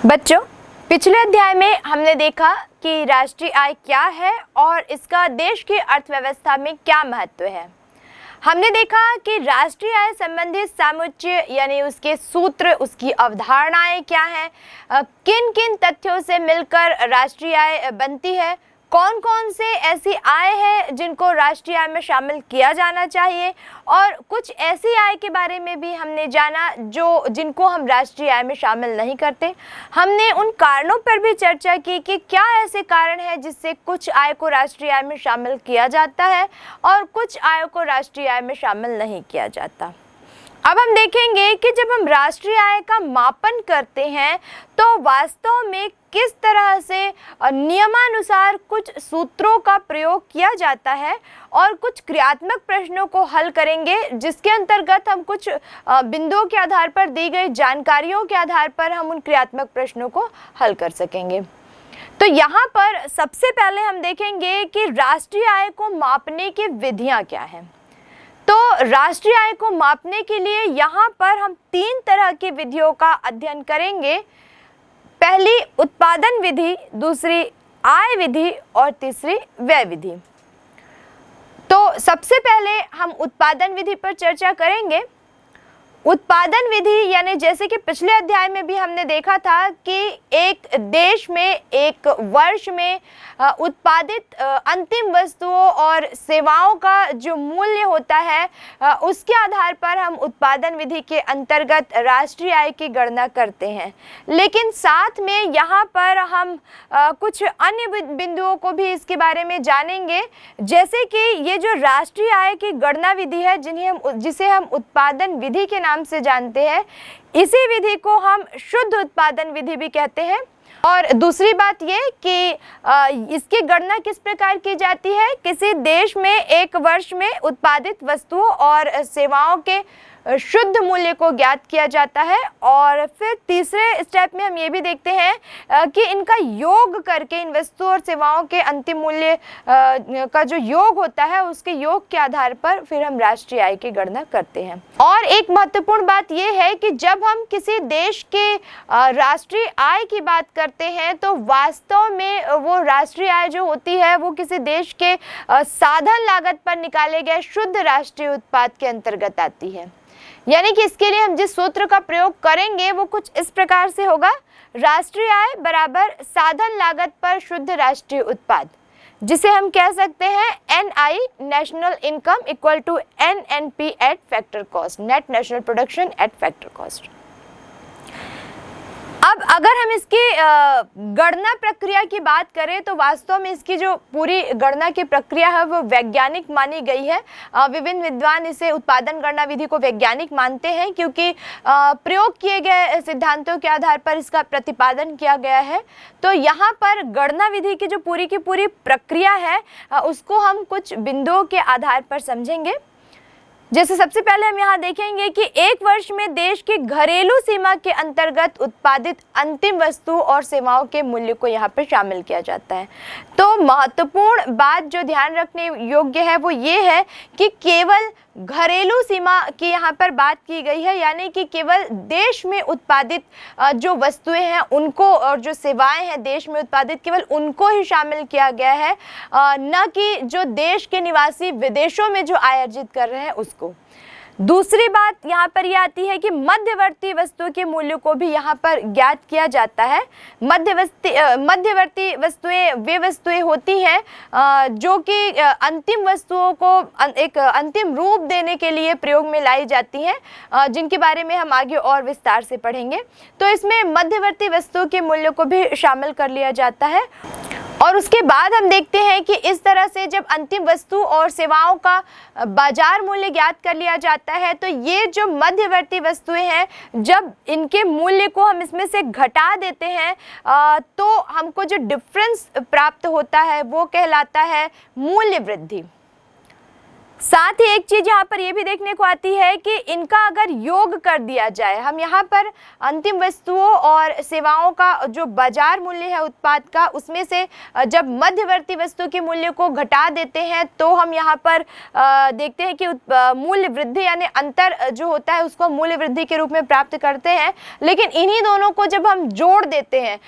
बच्चों, पिछले अध्याय में हमने देखा कि राष्ट्रीय आय क्या है और इसका देश की अर्थव्यवस्था में क्या महत्व है। हमने देखा कि राष्ट्रीय आय संबंधी समुच्चय यानी उसके सूत्र, उसकी अवधारणाएं क्या हैं, किन किन तथ्यों से मिलकर राष्ट्रीय आय बनती है, कौन कौन से ऐसी आय है जिनको राष्ट्रीय आय में शामिल किया जाना चाहिए, और कुछ ऐसी आय के बारे में भी हमने जाना जिनको हम राष्ट्रीय आय में शामिल नहीं करते। हमने उन कारणों पर भी चर्चा की कि क्या ऐसे कारण हैं जिससे कुछ आय को राष्ट्रीय आय में शामिल किया जाता है और कुछ आय को राष्ट्रीय आय में शामिल नहीं किया जाता। अब हम देखेंगे कि जब हम राष्ट्रीय आय का मापन करते हैं तो वास्तव में किस तरह से नियमानुसार कुछ सूत्रों का प्रयोग किया जाता है और कुछ क्रियात्मक प्रश्नों को हल करेंगे, जिसके अंतर्गत हम कुछ बिंदुओं के आधार पर दी गई जानकारियों के आधार पर हम उन क्रियात्मक प्रश्नों को हल कर सकेंगे। तो यहाँ पर सबसे पहले हम देखेंगे कि राष्ट्रीय आय को मापने की विधियाँ क्या हैं। तो राष्ट्रीय आय को मापने के लिए यहाँ पर हम 3 तरह की विधियों का अध्ययन करेंगे। पहली उत्पादन विधि, दूसरी आय विधि और तीसरी व्यय विधि। तो सबसे पहले हम उत्पादन विधि पर चर्चा करेंगे। उत्पादन विधि यानी जैसे कि पिछले अध्याय में भी हमने देखा था कि एक देश में एक वर्ष में उत्पादित अंतिम वस्तुओं और सेवाओं का जो मूल्य होता है उसके आधार पर हम उत्पादन विधि के अंतर्गत राष्ट्रीय आय की गणना करते हैं। लेकिन साथ में यहाँ पर हम कुछ अन्य बिंदुओं को भी इसके बारे में जानेंगे, जैसे कि ये जो राष्ट्रीय आय की गणना विधि है जिसे हम उत्पादन विधि के नाम से जानते हैं, इसी विधि को हम शुद्ध उत्पादन विधि भी कहते हैं। और दूसरी बात ये कि इसकी गणना किस प्रकार की जाती है, किसी देश में एक वर्ष में उत्पादित वस्तुओं और सेवाओं के शुद्ध मूल्य को ज्ञात किया जाता है। और फिर तीसरे स्टेप में हम ये भी देखते हैं कि इनका योग करके इन वस्तुओं और सेवाओं के अंतिम मूल्य का जो योग होता है उसके योग के आधार पर फिर हम राष्ट्रीय आय की गणना करते हैं। और एक महत्वपूर्ण बात यह है कि जब हम किसी देश के राष्ट्रीय आय की बात करते हैं तो वास्तव में वो राष्ट्रीय आय जो होती है वो किसी देश के साधन लागत पर निकाले गए शुद्ध राष्ट्रीय उत्पाद के अंतर्गत आती है। यानी कि इसके लिए हम जिस सूत्र का प्रयोग करेंगे वो कुछ इस प्रकार से होगा: राष्ट्रीय आय बराबर साधन लागत पर शुद्ध राष्ट्रीय उत्पाद, जिसे हम कह सकते हैं NI national income equal to NNP at factor cost, net national production at factor cost. अब अगर हम इसकी गणना प्रक्रिया की बात करें तो वास्तव में इसकी जो पूरी गणना की प्रक्रिया है वो वैज्ञानिक मानी गई है। विभिन्न विद्वान इसे उत्पादन गणना विधि को वैज्ञानिक मानते हैं क्योंकि प्रयोग किए गए सिद्धांतों के आधार पर इसका प्रतिपादन किया गया है। तो यहाँ पर गणना विधि की जो पूरी की पूरी प्रक्रिया है उसको हम कुछ बिंदुओं के आधार पर समझेंगे। जैसे सबसे पहले हम यहाँ देखेंगे कि एक वर्ष में देश की घरेलू सीमा के अंतर्गत उत्पादित अंतिम वस्तु और सेवाओं के मूल्य को यहाँ पर शामिल किया जाता है। तो महत्वपूर्ण बात जो ध्यान रखने योग्य है वो ये है कि केवल घरेलू सीमा की यहाँ पर बात की गई है, यानी कि केवल देश में उत्पादित जो वस्तुएं हैं उनको और जो सेवाएं हैं देश में उत्पादित केवल उनको ही शामिल किया गया है, न कि जो देश के निवासी विदेशों में जो आय अर्जित कर रहे हैं उसको। दूसरी बात यहाँ पर यह आती है कि मध्यवर्ती वस्तुओं के मूल्य को भी यहाँ पर ज्ञात किया जाता है। मध्यवर्ती वस्तुएं वे वस्तुएं होती हैं जो कि अंतिम वस्तुओं को एक अंतिम रूप देने के लिए प्रयोग में लाई जाती हैं, जिनके बारे में हम आगे और विस्तार से पढ़ेंगे। तो इसमें मध्यवर्ती वस्तुओं के मूल्य को भी शामिल कर लिया जाता है। और उसके बाद हम देखते हैं कि इस तरह से जब अंतिम वस्तु और सेवाओं का बाजार मूल्य ज्ञात कर लिया जाता है तो ये जो मध्यवर्ती वस्तुएं हैं जब इनके मूल्य को हम इसमें से घटा देते हैं तो हमको जो डिफरेंस प्राप्त होता है वो कहलाता है मूल्य वृद्धि। साथ ही एक चीज यहाँ पर ये भी देखने को आती है कि इनका अगर योग कर दिया जाए, हम यहाँ पर अंतिम वस्तुओं और सेवाओं का जो बाजार मूल्य है उत्पाद का, उसमें से जब मध्यवर्ती वस्तु के मूल्य को घटा देते हैं तो हम यहाँ पर देखते हैं कि मूल्य वृद्धि यानी अंतर जो होता है उसको मूल्य वृद्धि के रूप में प्राप्त करते हैं। लेकिन इन्हीं दोनों को जब हम जोड़ देते हैं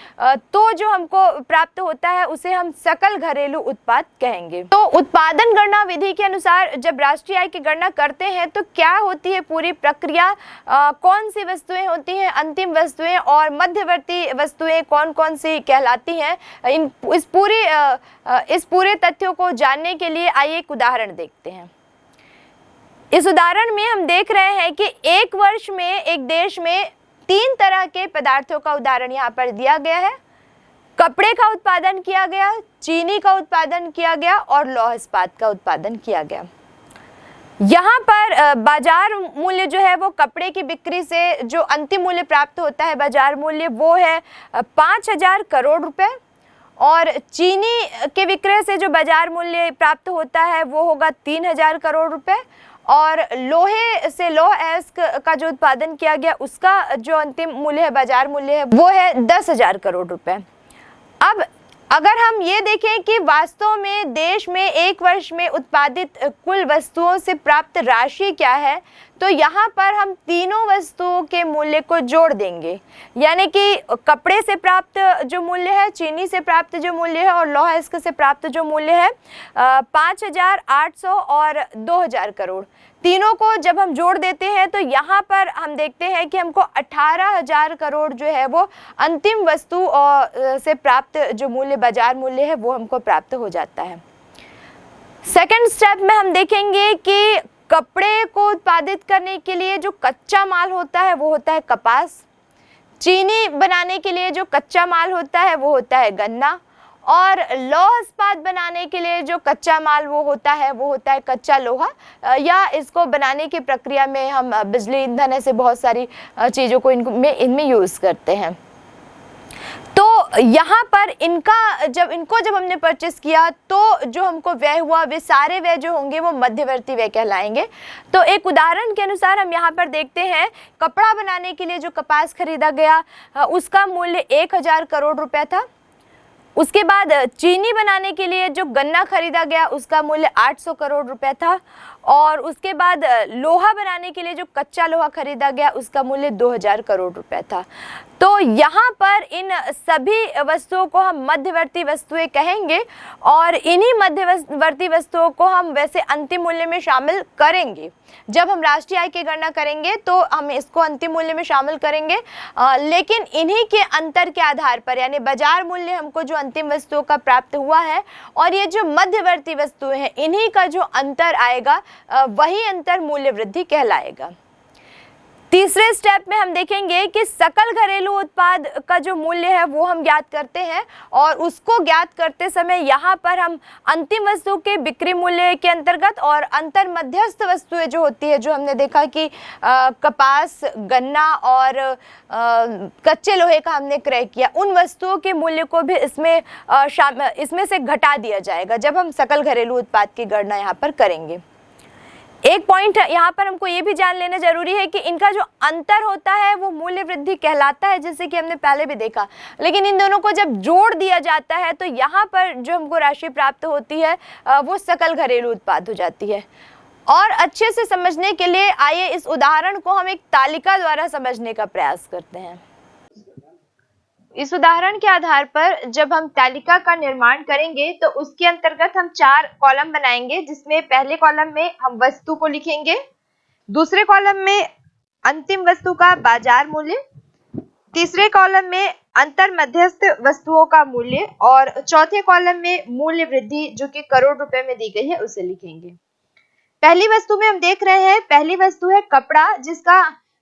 तो जो हमको प्राप्त होता है उसे हम सकल घरेलू उत्पाद कहेंगे। तो उत्पादन गणना विधि के अनुसार जब राष्ट्रीय आय की गणना करते हैं तो क्या होती है पूरी प्रक्रिया, कौन सी वस्तुएं होती हैं अंतिम वस्तुएं और मध्यवर्ती वस्तुएं कौन कौन सी कहलाती हैं, इस पूरे तथ्यों को जानने के लिए आइए एक उदाहरण देखते हैं। इस उदाहरण में हम देख रहे हैं कि एक वर्ष में एक देश में 3 तरह के पदार्थों का उदाहरण यहाँ पर दिया गया है। कपड़े का उत्पादन किया गया, चीनी का उत्पादन किया गया और लौह इस्पात का उत्पादन किया गया। यहाँ पर बाजार मूल्य जो है वो कपड़े की बिक्री से जो अंतिम मूल्य प्राप्त होता है बाजार मूल्य वो है 5,000 करोड़ रुपए, और चीनी के विक्रय से जो बाजार मूल्य प्राप्त होता है वो होगा 3,000 करोड़ रुपए, और लोहे से लौह अयस्क का जो उत्पादन किया गया उसका जो अंतिम मूल्य है बाजार मूल्य है वो है 10,000 करोड़ रुपए। अब अगर हम ये देखें कि वास्तव में देश में एक वर्ष में उत्पादित कुल वस्तुओं से प्राप्त राशि क्या है, तो यहाँ पर हम तीनों वस्तुओं के मूल्य को जोड़ देंगे, यानी कि कपड़े से प्राप्त जो मूल्य है, चीनी से प्राप्त जो मूल्य है और लौह अयस्क से प्राप्त जो मूल्य है 5,800 और 2,000 करोड़, तीनों को जब हम जोड़ देते हैं तो यहाँ पर हम देखते हैं कि हमको 18,000 करोड़ जो है वो अंतिम वस्तु से प्राप्त जो मूल्य बाजार मूल्य है वो हमको प्राप्त हो जाता है। सेकंड स्टेप में हम देखेंगे कि कपड़े को उत्पादित करने के लिए जो कच्चा माल होता है वो होता है कपास, चीनी बनाने के लिए जो कच्चा माल होता है वो होता है गन्ना, और लौह इस्पात बनाने के लिए जो कच्चा माल वो होता है कच्चा लोहा, या इसको बनाने की प्रक्रिया में हम बिजली ईंधन ऐसे बहुत सारी चीज़ों को इनमें यूज़ करते हैं। तो यहाँ पर इनको जब हमने परचेस किया तो जो हमको व्यय हुआ वे सारे व्यय जो होंगे वो मध्यवर्ती व्यय कहलाएंगे। तो एक उदाहरण के अनुसार हम यहाँ पर देखते हैं, कपड़ा बनाने के लिए जो कपास खरीदा गया उसका मूल्य 1,000 करोड़ रुपया था। उसके बाद चीनी बनाने के लिए जो गन्ना खरीदा गया उसका मूल्य 800 करोड़ रुपया था, और उसके बाद लोहा बनाने के लिए जो कच्चा लोहा खरीदा गया उसका मूल्य 2,000 करोड़ रुपया था। तो यहाँ पर इन सभी वस्तुओं को हम मध्यवर्ती वस्तुएं कहेंगे, और इन्हीं मध्यवर्ती वस्तुओं को हम वैसे अंतिम मूल्य में शामिल करेंगे। जब हम राष्ट्रीय आय की गणना करेंगे तो हम इसको अंतिम मूल्य में शामिल करेंगे, लेकिन इन्हीं के अंतर के आधार पर, यानी बाजार मूल्य हमको जो अंतिम वस्तुओं का प्राप्त हुआ है और ये जो मध्यवर्ती वस्तुएं हैं इन्हीं का जो अंतर आएगा वही अंतर मूल्य वृद्धि कहलाएगा। तीसरे स्टेप में हम देखेंगे कि सकल घरेलू उत्पाद का जो मूल्य है वो हम ज्ञात करते हैं, और उसको ज्ञात करते समय यहाँ पर हम अंतिम वस्तु के बिक्री मूल्य के अंतर्गत और अंतर मध्यस्थ वस्तुएं जो होती है, जो हमने देखा कि कपास, गन्ना और कच्चे लोहे का हमने क्रय किया, उन वस्तुओं के मूल्य को भी इसमें से घटा दिया जाएगा जब हम सकल घरेलू उत्पाद की गणना यहाँ पर करेंगे। एक पॉइंट यहाँ पर हमको ये भी जान लेना जरूरी है कि इनका जो अंतर होता है वो मूल्य वृद्धि कहलाता है, जैसे कि हमने पहले भी देखा, लेकिन इन दोनों को जब जोड़ दिया जाता है तो यहाँ पर जो हमको राशि प्राप्त होती है वो सकल घरेलू उत्पाद हो जाती है। और अच्छे से समझने के लिए आइए इस उदाहरण को हम एक तालिका द्वारा समझने का प्रयास करते हैं। इस उदाहरण के आधार पर जब हम तालिका का निर्माण करेंगे तो उसके अंतर्गत हम 4 कॉलम बनाएंगे, जिसमें पहले कॉलम में हम वस्तु को लिखेंगे, दूसरे कॉलम में अंतिम वस्तु का बाजार मूल्य, तीसरे कॉलम में अंतर मध्यस्थ वस्तुओं का मूल्य, और चौथे कॉलम में मूल्य वृद्धि जो कि करोड़ रुपए में दी गई है उसे लिखेंगे। पहली वस्तु में हम देख रहे हैं, पहली वस्तु है कपड़ा,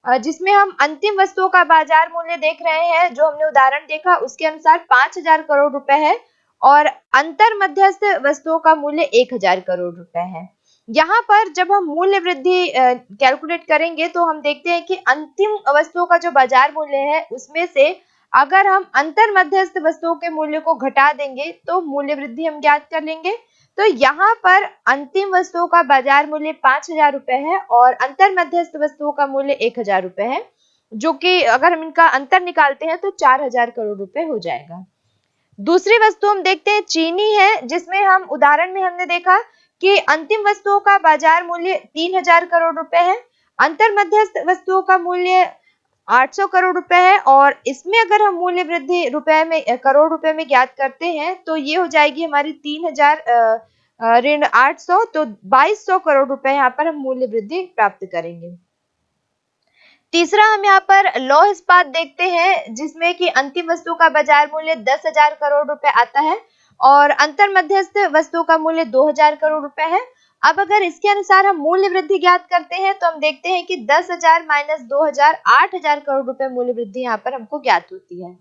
जिसमें हम अंतिम वस्तुओं का बाजार मूल्य देख रहे हैं। जो हमने उदाहरण देखा उसके अनुसार 5,000 करोड़ रुपए है, और अंतर मध्यस्थ वस्तुओं का मूल्य 1,000 करोड़ रुपए है। यहाँ पर जब हम मूल्य वृद्धि कैलकुलेट करेंगे तो हम देखते हैं कि अंतिम वस्तुओं का जो बाजार मूल्य है उसमें से अगर हम अंतर मध्यस्थ वस्तुओं के मूल्य को घटा देंगे तो मूल्य वृद्धि हम ज्ञात कर लेंगे। तो यहाँ पर अंतिम वस्तुओं का बाजार मूल्य 5,000 रुपए है और अंतर मध्यस्थ वस्तुओं का मूल्य 1,000 रुपए है, जो कि अगर हम इनका अंतर निकालते हैं तो 4,000 करोड़ रुपए हो जाएगा। दूसरी वस्तु हम देखते हैं चीनी है, जिसमें हम उदाहरण में हमने देखा कि अंतिम वस्तुओं का बाजार मूल्य 3,000 करोड़ रुपए है, अंतर मध्यस्थ वस्तुओं का मूल्य 800 करोड़ रुपए है और इसमें अगर हम मूल्य वृद्धि रुपए में करोड़ रुपए में ज्ञात करते हैं तो ये हो जाएगी हमारी 3,000 ऋण 800, तो 2,200 करोड़ रुपए यहाँ पर हम मूल्य वृद्धि प्राप्त करेंगे। तीसरा हम यहाँ पर लौह इस्पात देखते हैं, जिसमें कि अंतिम वस्तु का बाजार मूल्य 10,000 करोड़ रुपए आता है और अंतर मध्यस्थ वस्तु का मूल्य 2,000 करोड़ रुपए है। अब अगर इसके अनुसार हम मूल्य वृद्धि ज्ञात करते हैं तो हम देखते हैं कि 10,000 माइनस 2,000 8,000 करोड़ रुपए मूल्य वृद्धि यहाँ पर हमको ज्ञात होती है।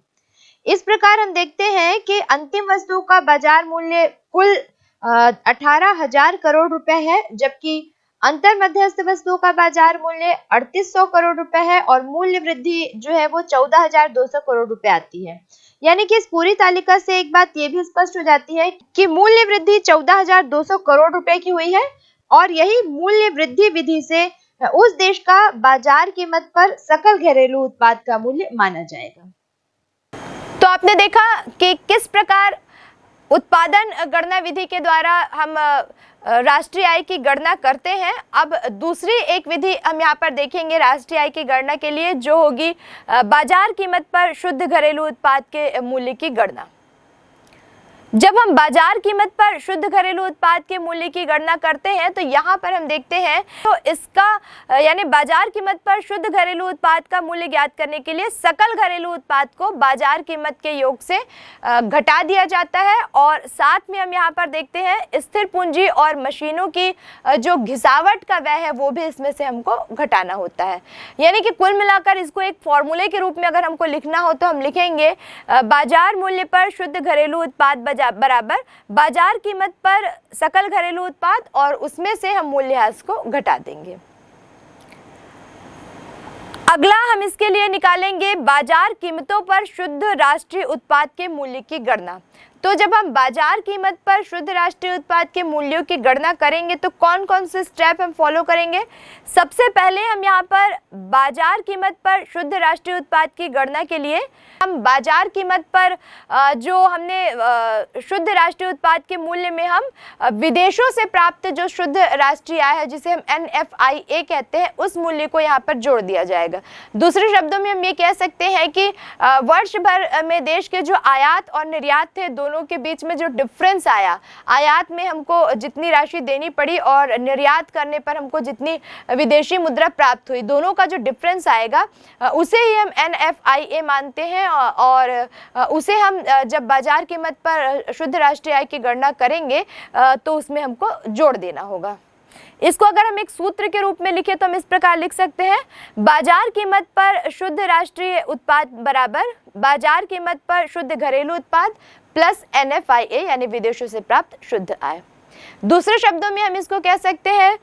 इस प्रकार हम देखते हैं कि अंतिम वस्तु का बाजार मूल्य कुल 18,000 करोड़ रुपए है, जबकि अंतर मध्यस्थ वस्तुओं का बाजार मूल्य 3,800 करोड़ रुपए है और मूल्य वृद्धि जो है वो 14,200 करोड़ रुपए आती है। यानी कि इस पूरी तालिका से एक बात ये भी स्पष्ट हो जाती है कि मूल्य वृद्धि 14,200 करोड़ रुपए की हुई है और यही मूल्य वृद्धि विधि से उस देश का बाजार कीमत पर सकल घरेलू उत्पाद का मूल्य माना जाएगा। तो आपने देखा कि किस प्रकार उत्पादन गणना विधि के द्वारा हम राष्ट्रीय आय की गणना करते हैं। अब दूसरी एक विधि हम यहाँ पर देखेंगे राष्ट्रीय आय की गणना के लिए, जो होगी बाजार कीमत पर शुद्ध घरेलू उत्पाद के मूल्य की गणना। जब हम बाजार कीमत पर शुद्ध घरेलू उत्पाद के मूल्य की गणना करते हैं तो यहाँ पर हम देखते हैं तो इसका यानी बाजार कीमत पर शुद्ध घरेलू उत्पाद का मूल्य ज्ञात करने के लिए सकल घरेलू उत्पाद को बाजार कीमत के योग से घटा दिया जाता है और साथ में हम यहाँ पर देखते हैं स्थिर पूंजी और मशीनों की जो घिसावट का व्यय है वो भी इसमें से हमको घटाना होता है। यानी कि कुल मिलाकर इसको एक फॉर्मूले के रूप में अगर हमको लिखना हो तो हम लिखेंगे बाजार मूल्य पर शुद्ध घरेलू उत्पाद बराबर बाजार कीमत पर सकल घरेलू उत्पाद और उसमें से हम मूल्यह्रास को घटा देंगे। अगला हम इसके लिए निकालेंगे बाजार कीमतों पर शुद्ध राष्ट्रीय उत्पाद के मूल्य की गणना। तो जब हम बाजार कीमत पर शुद्ध राष्ट्रीय उत्पाद के मूल्यों की गणना करेंगे तो कौन कौन से स्टेप हम फॉलो करेंगे। सबसे पहले हम यहाँ पर बाजार कीमत पर शुद्ध राष्ट्रीय उत्पाद की गणना के लिए हम बाजार कीमत पर जो हमने शुद्ध राष्ट्रीय उत्पाद के मूल्य में हम विदेशों से प्राप्त जो शुद्ध राष्ट्रीय आय है जिसे हम NFIA कहते हैं उस मूल्य को यहाँ पर जोड़ दिया जाएगा। दूसरे शब्दों में हम ये कह सकते हैं कि वर्ष भर में देश के जो आयात और निर्यात थे दोनों के बीच में जो डिफरेंस आया, आयात में हमको जितनी राशि देनी पड़ी और निर्यात करने पर हमको जितनी विदेशी मुद्रा प्राप्त हुई, दोनों का जो डिफरेंस आएगा उसे ही हम NFIA मानते हैं और उसे हम जब बाजार कीमत पर शुद्ध राष्ट्रीय आय की गणना करेंगे तो उसमें हमको जोड़ देना होगा। इसको अगर हम एक सूत्र के रूप में लिखें तो हम इस प्रकार लिख सकते हैं बाजार कीमत पर शुद्ध राष्ट्रीय उत्पाद बराबर बाजार कीमत पर शुद्ध घरेलू उत्पाद प्लस NFIA यानी विदेशों से प्राप्त शुद्ध आय। दूसरे शब्दों में हम इसको कह सकते हैं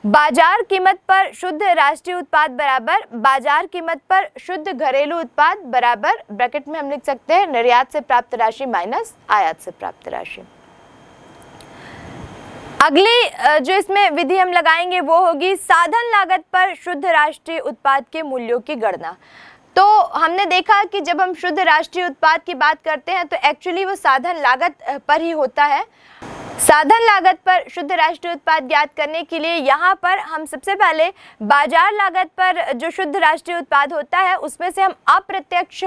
बाजार कीमत पर शुद्ध राष्ट्रीय उत्पाद बराबर बाजार कीमत पर शुद्ध घरेलू उत्पाद बराबर ब्रैकेट में हम लिख सकते हैं निर्यात से प्राप्त राशि माइनस आयात से प्राप्त राशि। अगली जो इसमें विधि हम लगाएंगे वो होगी साधन लागत पर शुद्ध राष्ट्रीय उत्पाद के मूल्यों की गणना। तो हमने देखा कि जब हम शुद्ध राष्ट्रीय उत्पाद की बात करते हैं तो एक्चुअली वो साधन लागत पर ही होता है। साधन लागत पर शुद्ध राष्ट्रीय उत्पाद ज्ञात करने के लिए यहाँ पर हम सबसे पहले बाजार लागत पर जो शुद्ध राष्ट्रीय उत्पाद होता है उसमें से हम अप्रत्यक्ष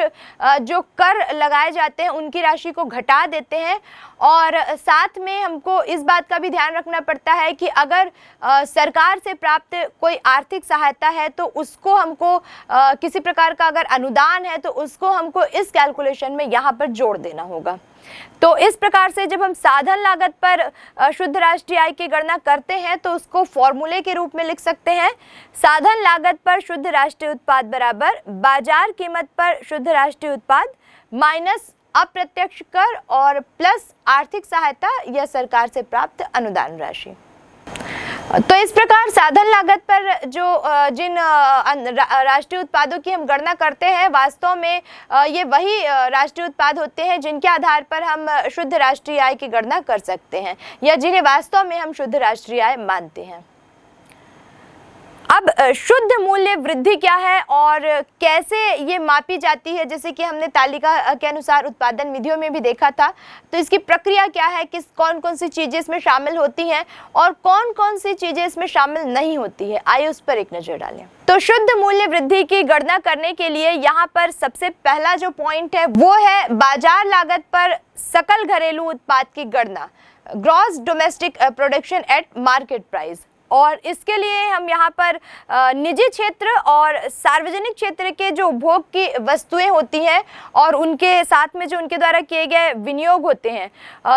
जो कर लगाए जाते हैं उनकी राशि को घटा देते हैं और साथ में हमको इस बात का भी ध्यान रखना पड़ता है कि अगर सरकार से प्राप्त कोई आर्थिक सहायता है तो उसको हमको किसी प्रकार का अगर अनुदान है तो उसको हमको इस कैलकुलेशन में यहाँ पर जोड़ देना होगा। तो इस प्रकार से जब हम साधन लागत पर शुद्ध राष्ट्रीय आय की गणना करते हैं तो उसको फॉर्मूले के रूप में लिख सकते हैं साधन लागत पर शुद्ध राष्ट्रीय उत्पाद बराबर बाजार कीमत पर शुद्ध राष्ट्रीय उत्पाद माइनस अप्रत्यक्ष कर और प्लस आर्थिक सहायता या सरकार से प्राप्त अनुदान राशि। तो इस प्रकार साधन लागत पर जो जिन राष्ट्रीय उत्पादों की हम गणना करते हैं, वास्तव में ये वही राष्ट्रीय उत्पाद होते हैं जिनके आधार पर हम शुद्ध राष्ट्रीय आय की गणना कर सकते हैं, या जिन्हें वास्तव में हम शुद्ध राष्ट्रीय आय मानते हैं। अब शुद्ध मूल्य वृद्धि क्या है और कैसे ये मापी जाती है, जैसे कि हमने तालिका के अनुसार उत्पादन विधियों में भी देखा था। तो इसकी प्रक्रिया क्या है, कौन कौन सी चीज़ें इसमें शामिल होती हैं और कौन कौन सी चीज़ें इसमें शामिल नहीं होती है, आइए उस पर एक नज़र डालें। तो शुद्ध मूल्य वृद्धि की गणना करने के लिए यहाँ पर सबसे पहला जो पॉइंट है वो है बाजार लागत पर सकल घरेलू उत्पाद की गणना, gross domestic production at market price. और इसके लिए हम यहाँ पर निजी क्षेत्र और सार्वजनिक क्षेत्र के जो उपभोग की वस्तुएं होती हैं और उनके साथ में जो उनके द्वारा किए गए विनियोग होते हैं,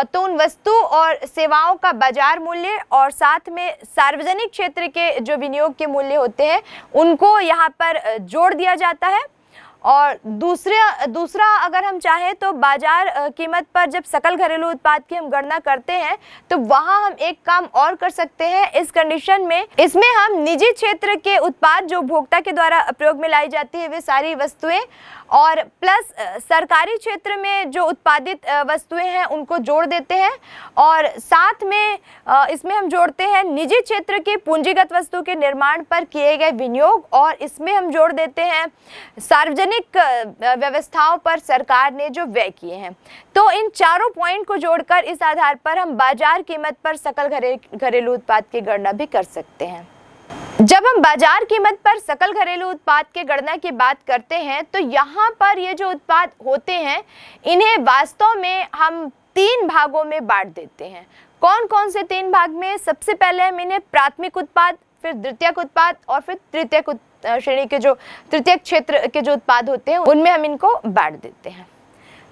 तो उन वस्तु और सेवाओं का बाजार मूल्य और साथ में सार्वजनिक क्षेत्र के जो विनियोग के मूल्य होते हैं उनको यहाँ पर जोड़ दिया जाता है। और दूसरा अगर हम चाहें तो बाजार कीमत पर जब सकल घरेलू उत्पाद की हम गणना करते हैं तो वहाँ हम एक काम और कर सकते हैं। इस कंडीशन में इसमें हम निजी क्षेत्र के उत्पाद जो उपभोक्ता के द्वारा प्रयोग में लाई जाती है वे सारी वस्तुएं और प्लस सरकारी क्षेत्र में जो उत्पादित वस्तुएं हैं उनको जोड़ देते हैं, और साथ में इसमें हम जोड़ते हैं निजी क्षेत्र की पूंजीगत वस्तु के निर्माण पर किए गए विनियोग, और इसमें हम जोड़ देते हैं सार्वजनिक व्यवस्थाओं पर सरकार ने जो व्यय किए हैं। तो इन चारों पॉइंट को जोड़कर इस आधार पर हम बाजार कीमत पर सकल घरेलू उत्पाद की गणना भी कर सकते हैं। जब हम बाजार कीमत पर सकल घरेलू उत्पाद की गणना की बात करते हैं तो यहाँ पर ये जो उत्पाद होते हैं इन्हें वास्तव में हम 3 भागों में बांट देते हैं। कौन कौन से 3 भाग में? सबसे पहले हम इन्हें प्राथमिक उत्पाद, फिर द्वितीयक उत्पाद और फिर तृतीयक श्रेणी के जो तृतीयक क्षेत्र के जो उत्पाद होते हैं उनमें हम इनको बांट देते हैं।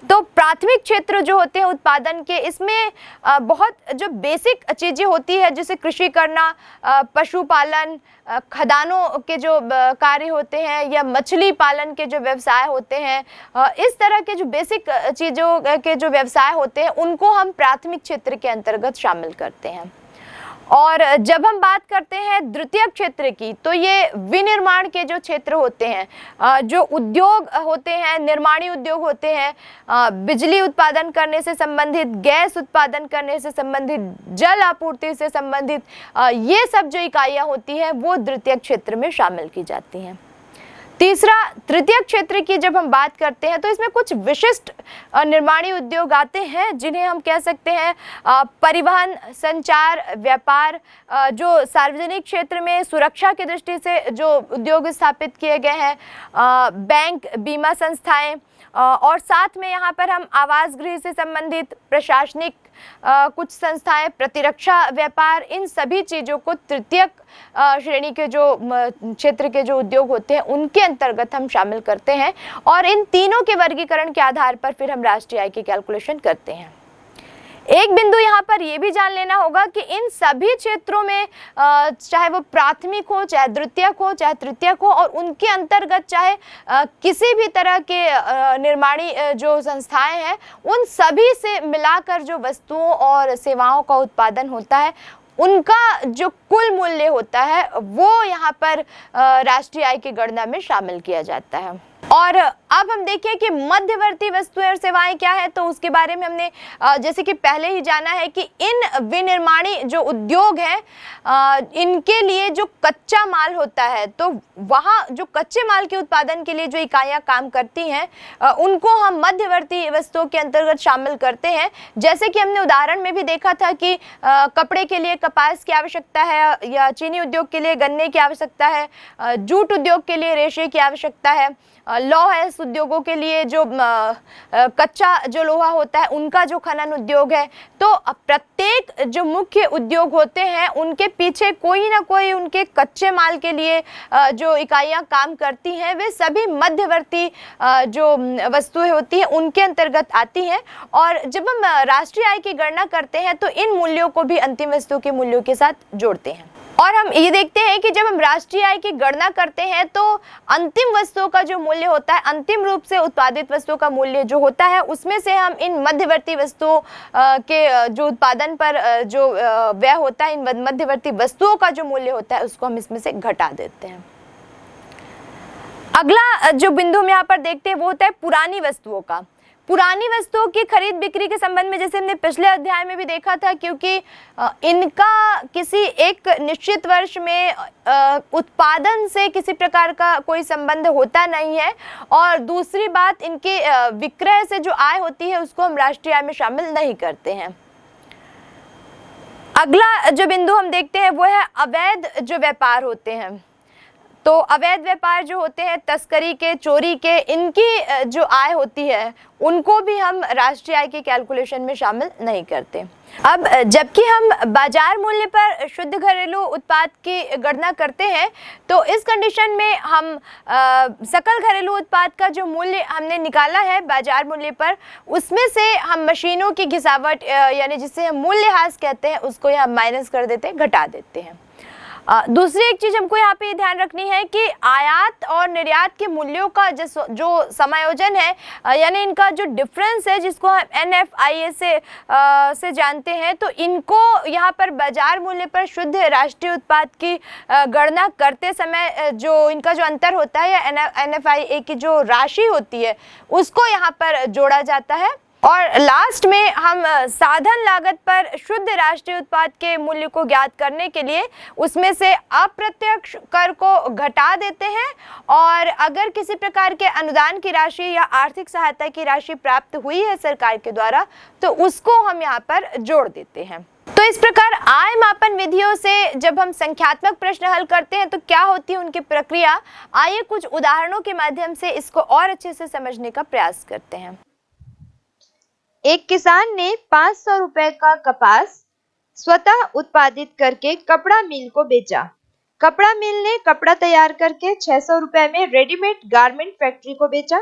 तो प्राथमिक क्षेत्र जो होते हैं उत्पादन के, इसमें बहुत जो बेसिक चीज़ें होती है जैसे कृषि करना, पशुपालन, खदानों के जो कार्य होते हैं या मछली पालन के जो व्यवसाय होते हैं, इस तरह के जो बेसिक चीज़ों के जो व्यवसाय होते हैं उनको हम प्राथमिक क्षेत्र के अंतर्गत शामिल करते हैं। और जब हम बात करते हैं द्वितीयक क्षेत्र की तो ये विनिर्माण के जो क्षेत्र होते हैं, जो उद्योग होते हैं, निर्माणी उद्योग होते हैं, बिजली उत्पादन करने से संबंधित, गैस उत्पादन करने से संबंधित, जल आपूर्ति से संबंधित, ये सब जो इकाइयाँ होती हैं वो द्वितीयक क्षेत्र में शामिल की जाती हैं। तीसरा, तृतीयक क्षेत्र की जब हम बात करते हैं तो इसमें कुछ विशिष्ट निर्माणी उद्योग आते हैं जिन्हें हम कह सकते हैं परिवहन, संचार, व्यापार, जो सार्वजनिक क्षेत्र में सुरक्षा की दृष्टि से जो उद्योग स्थापित किए गए हैं, बैंक, बीमा संस्थाएं, और साथ में यहाँ पर हम आवास गृह से संबंधित प्रशासनिक कुछ संस्थाएं, प्रतिरक्षा व्यापार, इन सभी चीज़ों को तृतीयक श्रेणी के जो क्षेत्र के जो उद्योग होते हैं उनके अंतर्गत हम शामिल करते हैं, और इन तीनों के वर्गीकरण के आधार पर फिर हम राष्ट्रीय आय की कैलकुलेशन करते हैं। एक बिंदु यहाँ पर यह भी जान लेना होगा कि इन सभी क्षेत्रों में चाहे वो प्राथमिक हो, चाहे द्वितीयक हो, चाहे तृतीयक हो, और उनके अंतर्गत चाहे किसी भी तरह के निर्माणी जो संस्थाएं हैं उन सभी से मिलाकर जो वस्तुओं और सेवाओं का उत्पादन होता है उनका जो कुल मूल्य होता है वो यहाँ पर राष्ट्रीय आय की गणना में शामिल किया जाता है। और अब हम देखें कि मध्यवर्ती वस्तुएं और सेवाएं क्या है, तो उसके बारे में हमने जैसे कि पहले ही जाना है कि इन विनिर्माणी जो उद्योग हैं इनके लिए जो कच्चा माल होता है, तो वहाँ जो कच्चे माल के उत्पादन के लिए जो इकाइयाँ काम करती हैं उनको हम मध्यवर्ती वस्तुओं के अंतर्गत शामिल करते हैं। जैसे कि हमने उदाहरण में भी देखा था कि कपड़े के लिए कपास की आवश्यकता है, या चीनी उद्योग के लिए गन्ने की आवश्यकता है, जूट उद्योग के लिए रेशे की आवश्यकता है, लौह अयस्क उद्योगों के लिए जो कच्चा जो लोहा होता है उनका जो खनन उद्योग है। तो प्रत्येक जो मुख्य उद्योग होते हैं उनके पीछे कोई ना कोई उनके कच्चे माल के लिए जो इकाइयां काम करती हैं वे सभी मध्यवर्ती जो वस्तुएं होती हैं उनके अंतर्गत आती हैं। और जब हम राष्ट्रीय आय की गणना करते हैं तो इन मूल्यों को भी अंतिम वस्तु के मूल्यों के साथ जोड़ते हैं। और हम ये देखते हैं कि जब हम राष्ट्रीय आय की गणना करते हैं तो अंतिम वस्तुओं का जो मूल्य होता है, अंतिम रूप से उत्पादित वस्तुओं का मूल्य जो होता है, उसमें से हम इन मध्यवर्ती वस्तुओं के जो उत्पादन पर जो व्यय होता है, इन मध्यवर्ती वस्तुओं का जो मूल्य होता है उसको हम इसमें से घटा देते हैं। अगला जो बिंदु हम यहाँ पर देखते हैं वो होता है पुरानी वस्तुओं का। पुरानी वस्तुओं की खरीद बिक्री के संबंध में जैसे हमने पिछले अध्याय में भी देखा था, क्योंकि इनका किसी एक निश्चित वर्ष में उत्पादन से किसी प्रकार का कोई संबंध होता नहीं है, और दूसरी बात, इनके विक्रय से जो आय होती है उसको हम राष्ट्रीय आय में शामिल नहीं करते हैं। अगला जो बिंदु हम देखते हैं वो है अवैध जो व्यापार होते हैं। तो अवैध व्यापार जो होते हैं, तस्करी के, चोरी के, इनकी जो आय होती है उनको भी हम राष्ट्रीय आय के कैलकुलेशन में शामिल नहीं करते। अब जबकि हम बाजार मूल्य पर शुद्ध घरेलू उत्पाद की गणना करते हैं, तो इस कंडीशन में हम सकल घरेलू उत्पाद का जो मूल्य हमने निकाला है बाजार मूल्य पर, उसमें से हम मशीनों की घिसावट यानी जिसे हम मूल्यह्रास कहते हैं उसको यहाँ माइनस कर देते हैं, घटा देते हैं। दूसरी एक चीज हमको यहाँ पे ध्यान रखनी है कि आयात और निर्यात के मूल्यों का जो समायोजन है, यानी इनका जो डिफरेंस है जिसको हम NFIA से जानते हैं, तो इनको यहाँ पर बाजार मूल्य पर शुद्ध राष्ट्रीय उत्पाद की गणना करते समय जो इनका जो अंतर होता है या NFIA की जो राशि होती है उसको यहाँ पर जोड़ा जाता है। और लास्ट में हम साधन लागत पर शुद्ध राष्ट्रीय उत्पाद के मूल्य को ज्ञात करने के लिए उसमें से अप्रत्यक्ष कर को घटा देते हैं, और अगर किसी प्रकार के अनुदान की राशि या आर्थिक सहायता की राशि प्राप्त हुई है सरकार के द्वारा तो उसको हम यहाँ पर जोड़ देते हैं। तो इस प्रकार आय मापन विधियों से जब हम संख्यात्मक प्रश्न हल करते हैं तो क्या होती है उनकी प्रक्रिया, आइए कुछ उदाहरणों के माध्यम से इसको और अच्छे से समझने का प्रयास करते हैं। एक किसान ने 500 रुपए का कपास स्वतः उत्पादित करके कपड़ा मिल को बेचा। कपड़ा मिल ने कपड़ा तैयार करके 600 रुपए में रेडीमेड गारमेंट फैक्ट्री को बेचा।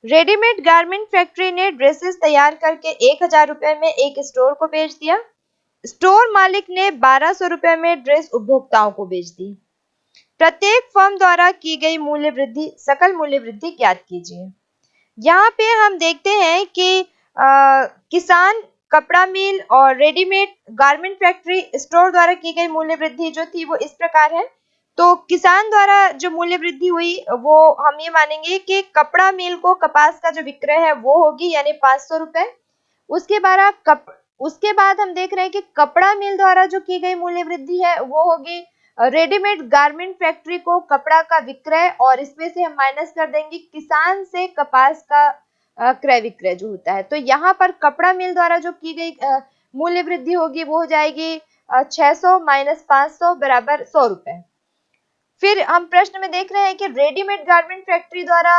रेडीमेड गारमेंट फैक्ट्री ने ड्रेसेस तैयार करके 1000 रुपए में एक स्टोर को बेच दिया। स्टोर मालिक ने 1200 रुपए में ड्रेस उपभोक्ताओं को बेच दी। प्रत्येक फर्म द्वारा की गई मूल्य वृद्धि, सकल मूल्य वृद्धि ज्ञात कीजिए। यहाँ पे हम देखते हैं कि किसान, कपड़ा मिल और रेडीमेड गारमेंट फैक्ट्री स्टोर द्वारा की गई मूल्य वृद्धि जो थी वो इस प्रकार है। तो किसान द्वारा जो मूल्य वृद्धि हुई वो हम ये मानेंगे कि कपड़ा मिल को कपास का जो विक्रय है वो होगी यानी 500 रुपए। उसके बाद हम देख रहे हैं कि कपड़ा मिल द्वारा जो की गई मूल्य वृद्धि है वो होगी रेडीमेड गारमेंट फैक्ट्री को कपड़ा का विक्रय, और इसमें से हम माइनस कर देंगे किसान से कपास का क्रय विक्रय जो होता है। तो यहाँ पर कपड़ा मिल द्वारा जो की गई मूल्य वृद्धि होगी वो हो जाएगी 600 माइनस 500 बराबर 100 रुपए। फिर हम प्रश्न में देख रहे हैं कि रेडीमेड गारमेंट फैक्ट्री द्वारा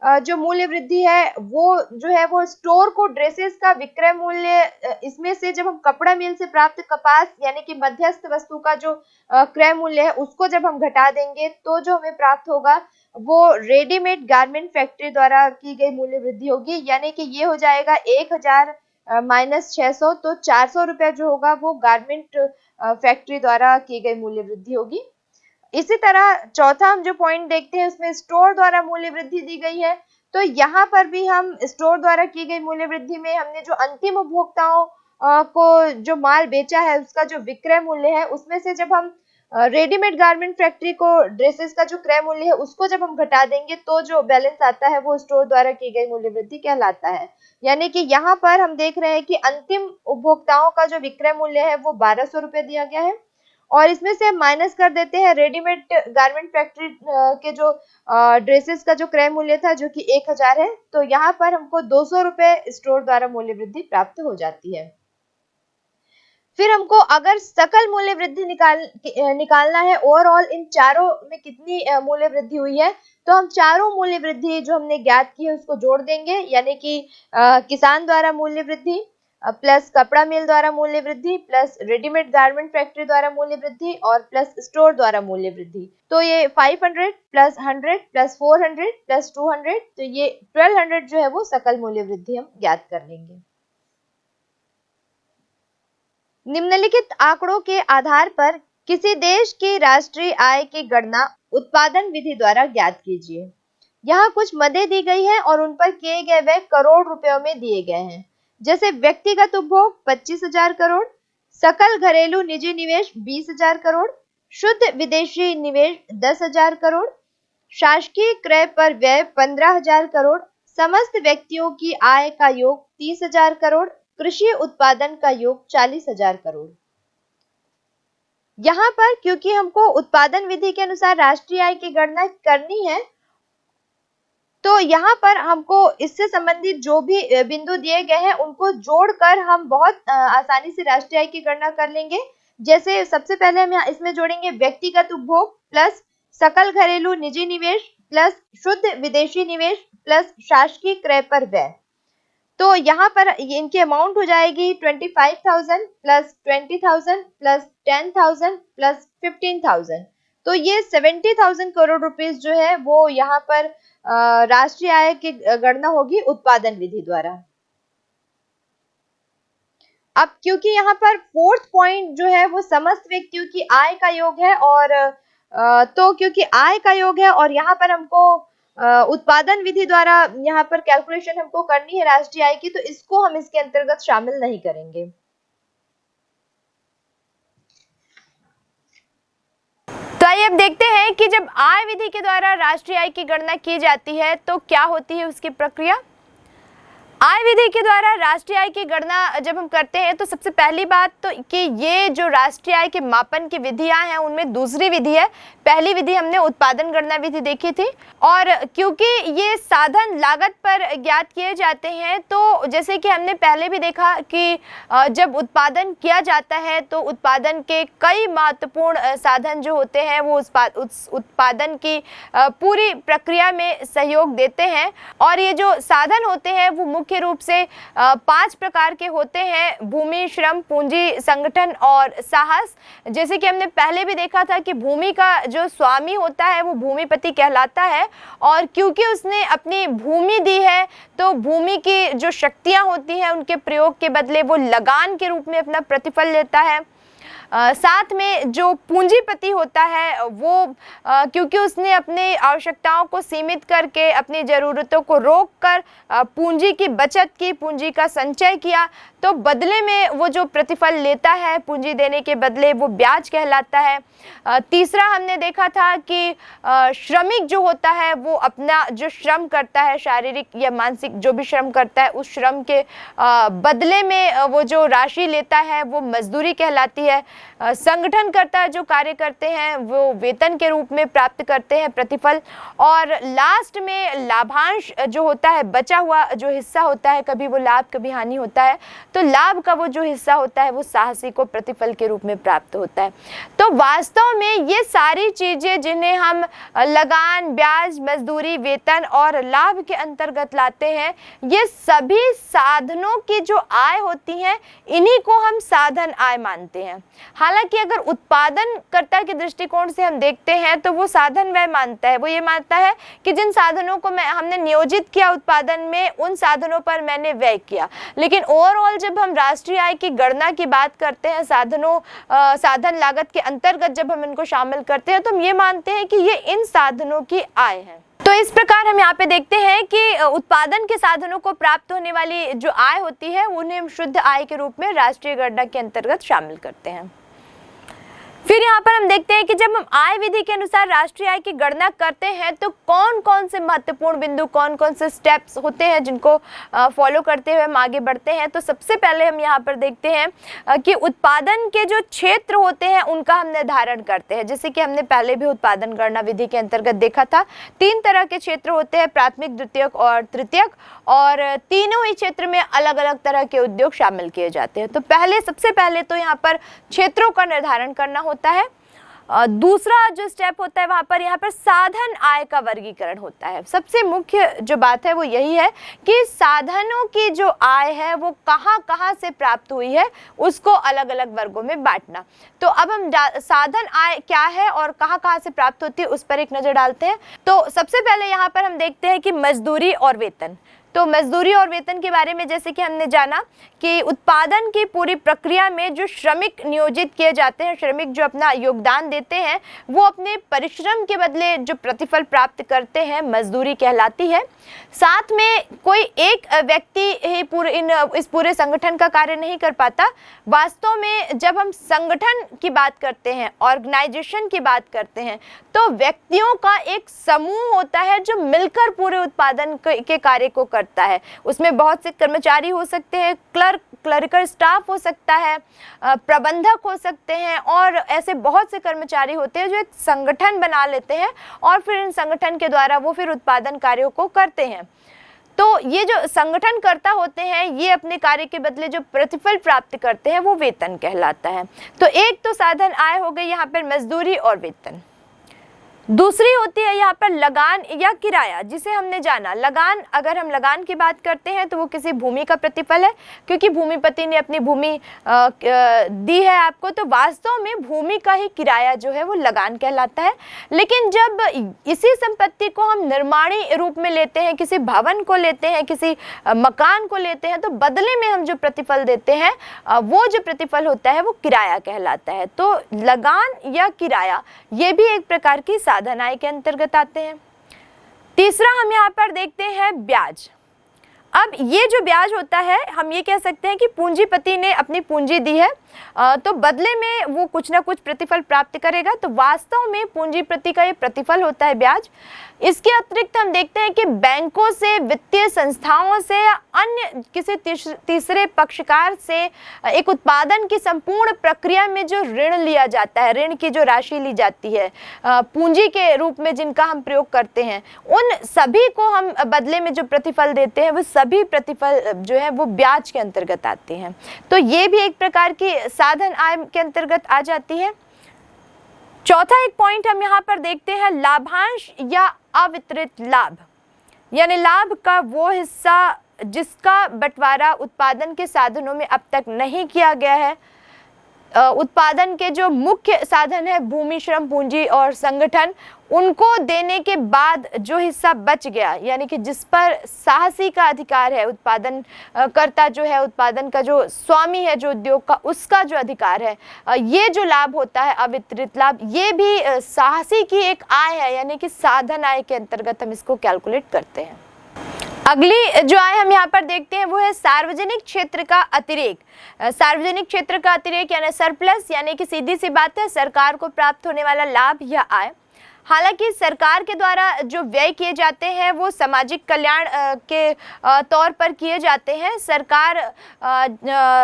जो मूल्य वृद्धि है वो स्टोर को ड्रेसेस का विक्रय मूल्य, इसमें से जब हम कपड़ा मिल से प्राप्त कपास यानी कि मध्यस्थ वस्तु का जो क्रय मूल्य है उसको जब हम घटा देंगे तो जो हमें प्राप्त होगा वो रेडीमेड गारमेंट फैक्ट्री द्वारा की गई मूल्य वृद्धि होगी, यानी कि ये हो जाएगा 1000 माइनस 600, तो 400 रुपए जो होगा वो गारमेंट फैक्ट्री द्वारा की गई मूल्य वृद्धि होगी। इसी तरह चौथा हम जो पॉइंट देखते हैं उसमें स्टोर द्वारा मूल्य वृद्धि दी गई है। तो यहाँ पर भी हम स्टोर द्वारा की गई मूल्य वृद्धि में हमने जो अंतिम उपभोक्ताओं को जो माल बेचा है उसका जो विक्रय मूल्य है उसमें से जब हम रेडीमेड गारमेंट फैक्ट्री को ड्रेसेस का जो क्रय मूल्य है उसको जब हम घटा देंगे तो जो बैलेंस आता है वो स्टोर द्वारा की गई मूल्य वृद्धि कहलाता है। यानी कि यहाँ पर हम देख रहे हैं कि अंतिम उपभोक्ताओं का जो विक्रय मूल्य है वो 1200 रुपए दिया गया है, और इसमें से हम माइनस कर देते हैं रेडीमेड गारमेंट फैक्ट्री के जो ड्रेसेस का जो क्रय मूल्य था जो कि 1000 है। तो यहाँ पर हमको 200 रुपए स्टोर द्वारा मूल्य वृद्धि प्राप्त हो जाती है। फिर हमको अगर सकल मूल्य वृद्धि निकालना है ओवरऑल इन चारों में कितनी मूल्य वृद्धि हुई है, तो हम चारों मूल्य वृद्धि जो हमने ज्ञात की है उसको जोड़ देंगे, यानी कि किसान द्वारा मूल्य वृद्धि प्लस कपड़ा मिल द्वारा मूल्य वृद्धि प्लस रेडीमेड गारमेंट फैक्ट्री द्वारा मूल्य वृद्धि और प्लस स्टोर द्वारा मूल्य वृद्धि। तो ये 500 प्लस 100 प्लस 400 प्लस 200, तो ये 1200 जो है वो सकल मूल्य वृद्धि हम ज्ञात कर लेंगे। निम्नलिखित आंकड़ों के आधार पर किसी देश की राष्ट्रीय आय की गणना उत्पादन विधि द्वारा ज्ञात कीजिए। यहाँ कुछ मदें दी गई हैं और उन पर किए गए व्यय करोड़ रुपयों में दिए गए हैं। जैसे व्यक्तिगत उपभोग 25,000 करोड़, सकल घरेलू निजी निवेश 20,000 करोड़, शुद्ध विदेशी निवेश 10,000 करोड़, शासकीय क्रय पर व्यय 15,000 करोड़, समस्त व्यक्तियों की आय का योग 30,000 करोड़, कृषि उत्पादन का योग 40,000 करोड़। यहाँ पर क्योंकि हमको उत्पादन विधि के अनुसार राष्ट्रीय आय की गणना करनी है, तो यहाँ पर हमको इससे संबंधित जो भी बिंदु दिए गए हैं उनको जोड़कर हम बहुत आसानी से राष्ट्रीय आय की गणना कर लेंगे। जैसे सबसे पहले हम यहाँ इसमें जोड़ेंगे व्यक्तिगत उपभोग प्लस सकल घरेलू निजी निवेश प्लस शुद्ध विदेशी निवेश प्लस शासकीय क्रय पर व्यय। तो यहाँ पर इनकी अमाउंट हो जाएगी 25,000 प्लस 20,000 प्लस 10,000 प्लस 15,000। तो ये 70,000 करोड़ रुपीस जो है वो यहाँ पर राष्ट्रीय आय की गणना होगी उत्पादन विधि द्वारा। अब क्योंकि यहाँ पर फोर्थ पॉइंट जो है वो समस्त व्यक्तियों की आय का योग है और तो क्योंकि आय का योग है और यहाँ पर हमको उत्पादन विधि द्वारा यहाँ पर कैलकुलेशन हमको करनी है राष्ट्रीय आय की, तो इसको हम इसके अंतर्गत शामिल नहीं करेंगे। तो आइए अब देखते हैं कि जब आय विधि के द्वारा राष्ट्रीय आय की गणना की जाती है तो क्या होती है उसकी प्रक्रिया। आय विधि के द्वारा राष्ट्रीय आय की गणना जब हम करते हैं तो सबसे पहली बात तो कि ये जो राष्ट्रीय आय के मापन की विधियां हैं उनमें दूसरी विधि है। पहली विधि हमने उत्पादन गणना विधि देखी थी और क्योंकि ये साधन लागत पर ज्ञात किए जाते हैं तो जैसे कि हमने पहले भी देखा कि जब उत्पादन किया जाता है तो उत्पादन के कई महत्वपूर्ण साधन जो होते हैं वो उस उत्पादन की पूरी प्रक्रिया में सहयोग देते हैं। और ये जो साधन होते हैं वो मुख्य रूप से 5 प्रकार के होते हैं: भूमि, श्रम, पूंजी, संगठन और साहस। जैसे कि हमने पहले भी देखा था कि भूमि का जो स्वामी होता है वो भूमिपति कहलाता है और क्योंकि उसने अपनी भूमि दी है तो भूमि की जो शक्तियां होती हैं उनके प्रयोग के बदले वो लगान के रूप में अपना प्रतिफल लेता है। साथ में जो पूंजीपति होता है वो क्योंकि उसने अपनी आवश्यकताओं को सीमित करके अपनी ज़रूरतों को रोककर पूंजी की बचत की, पूंजी का संचय किया, तो बदले में वो जो प्रतिफल लेता है पूंजी देने के बदले वो ब्याज कहलाता है। तीसरा हमने देखा था कि श्रमिक जो होता है वो अपना जो श्रम करता है, शारीरिक या मानसिक जो भी श्रम करता है, उस श्रम के बदले में वो जो राशि लेता है वो मजदूरी कहलाती है। संगठनकर्ता जो कार्य करते हैं वो वेतन के रूप में प्राप्त करते हैं प्रतिफल। और लास्ट में लाभांश जो होता है, बचा हुआ जो हिस्सा होता है, कभी वो लाभ कभी हानि होता है, तो लाभ का वो जो हिस्सा होता है वो साहसी को प्रतिफल के रूप में प्राप्त होता है। तो वास्तव में ये सारी चीजें जिन्हें हम लगान, ब्याज, मजदूरी, वेतन और लाभ के अंतर्गत लाते हैं, ये सभी साधनों की जो आय होती है इन्हीं को हम साधन आय मानते हैं। हालांकि अगर उत्पादनकर्ता के दृष्टिकोण से हम देखते हैं तो वो साधन व्यय मानता है। वो ये मानता है कि जिन साधनों को हमने नियोजित किया उत्पादन में, उन साधनों पर मैंने व्यय किया। लेकिन ओवरऑल जब हम राष्ट्रीय आय की गणना की बात करते हैं, साधन लागत के अंतर्गत जब हम इनको शामिल करते हैं तो हम ये मानते हैं कि ये इन साधनों की आय है। तो इस प्रकार हम यहाँ पे देखते हैं कि उत्पादन के साधनों को प्राप्त होने वाली जो आय होती है उन्हें हम शुद्ध आय के रूप में राष्ट्रीय गणना के अंतर्गत शामिल करते हैं। फिर यहाँ पर हम देखते हैं कि जब हम आय विधि के अनुसार राष्ट्रीय आय की गणना करते हैं तो कौन कौन से महत्वपूर्ण बिंदु, कौन कौन से स्टेप्स होते हैं जिनको फॉलो करते हुए हम आगे बढ़ते हैं। तो सबसे पहले हम यहाँ पर देखते हैं कि उत्पादन के जो क्षेत्र होते हैं उनका हम निर्धारण करते हैं। जैसे कि हमने पहले भी उत्पादन गणना विधि के अंतर्गत देखा था, 3 तरह के क्षेत्र होते हैं, प्राथमिक, द्वितीयक और तृतीयक, और तीनों ही क्षेत्र में अलग अलग तरह के उद्योग शामिल किए जाते हैं। तो सबसे पहले तो यहाँ पर क्षेत्रों का निर्धारण करना होता है। दूसरा जो स्टेप होता है वहाँ पर साधन आय का वर्गीकरण होता है। सबसे मुख्य जो बात है वो यही है कि साधनों की जो आय है वो कहाँ से प्राप्त हुई है उसको अलग अलग वर्गों में बांटना। तो अब हम साधन आय क्या है और कहाँ से प्राप्त होती है उस पर एक नज़र डालते हैं। तो सबसे पहले यहाँ पर हम देखते हैं कि मजदूरी और वेतन। तो मजदूरी और वेतन के बारे में जैसे कि हमने जाना कि उत्पादन की पूरी प्रक्रिया में जो श्रमिक नियोजित किए जाते हैं, श्रमिक जो अपना योगदान देते हैं, वो अपने परिश्रम के बदले जो प्रतिफल प्राप्त करते हैं, मजदूरी कहलाती है। साथ में कोई एक व्यक्ति ही इस पूरे संगठन का कार्य नहीं कर पाता। वास्तव में जब हम संगठन की बात करते हैं, ऑर्गेनाइजेशन की बात करते हैं, तो व्यक्तियों का एक समूह होता है जो मिलकर पूरे उत्पादन के कार्य को करता है। उसमें बहुत से कर्मचारी हो सकते हैं, क्लरिकल स्टाफ हो सकता है, प्रबंधक हो सकते हैं, और ऐसे बहुत से कर्मचारी होते हैं जो एक संगठन बना लेते हैं और फिर इन संगठन के द्वारा वो फिर उत्पादन कार्यों को करते हैं। तो ये जो संगठनकर्ता होते हैं, ये अपने कार्य के बदले जो प्रतिफल प्राप्त करते हैं वो वेतन कहलाता है। तो एक तो साधन आय हो गई यहाँ पर मजदूरी और वेतन। दूसरी होती है यहाँ पर लगान या किराया, जिसे हमने जाना लगान। अगर हम लगान की बात करते हैं तो वो किसी भूमि का प्रतिफल है, क्योंकि भूमिपति ने अपनी भूमि दी है आपको, तो वास्तव में भूमि का ही किराया जो है वो लगान कहलाता है। लेकिन जब इसी संपत्ति को हम निर्माणी रूप में लेते हैं, किसी भवन को लेते हैं, किसी मकान को लेते हैं, तो बदले में हम जो प्रतिफल देते हैं वो जो प्रतिफल होता है वो किराया कहलाता है। तो लगान या किराया ये भी एक प्रकार की साधन आय के अंतर्गत आते हैं। तीसरा हम यहाँ पर देखते हैं ब्याज। अब ये जो ब्याज होता है, हम ये कह सकते हैं कि पूंजीपति ने अपनी पूंजी दी है तो बदले में वो कुछ ना कुछ प्रतिफल प्राप्त करेगा। तो वास्तव में पूंजीपति का ये प्रतिफल होता है ब्याज। इसके अतिरिक्त हम देखते हैं कि बैंकों से, वित्तीय संस्थाओं से या अन्य किसी तीसरे पक्षकार से एक उत्पादन की संपूर्ण प्रक्रिया में जो ऋण लिया जाता है, ऋण की जो राशि ली जाती है पूंजी के रूप में जिनका हम प्रयोग करते हैं, उन सभी को हम बदले में जो प्रतिफल देते हैं वो सभी प्रतिफल जो है वो ब्याज के अंतर्गत आते हैं। तो ये भी एक प्रकार की साधन आय के अंतर्गत आ जाती है। चौथा एक पॉइंट हम यहाँ पर देखते हैं लाभांश या अवितरित लाभ, यानी लाभ का वो हिस्सा जिसका बंटवारा उत्पादन के साधनों में अब तक नहीं किया गया है। उत्पादन के जो मुख्य साधन है भूमि, श्रम, पूंजी और संगठन, उनको देने के बाद जो हिस्सा बच गया, यानी कि जिस पर साहसी का अधिकार है, उत्पादन कर्ता जो है, उत्पादन का जो स्वामी है जो उद्योग का, उसका जो अधिकार है, ये जो लाभ होता है अवितरित लाभ, ये भी साहसी की एक आय है, यानी कि साधन आय के अंतर्गत हम इसको कैलकुलेट करते हैं। अगली जो आय हम यहाँ पर देखते हैं वो है सार्वजनिक क्षेत्र का अतिरेक। सार्वजनिक क्षेत्र का अतिरेक यानी सरप्लस, यानी कि सीधी सी बात है सरकार को प्राप्त होने वाला लाभ या आय। हालांकि सरकार के द्वारा जो व्यय किए जाते हैं वो सामाजिक कल्याण के तौर पर किए जाते हैं। सरकार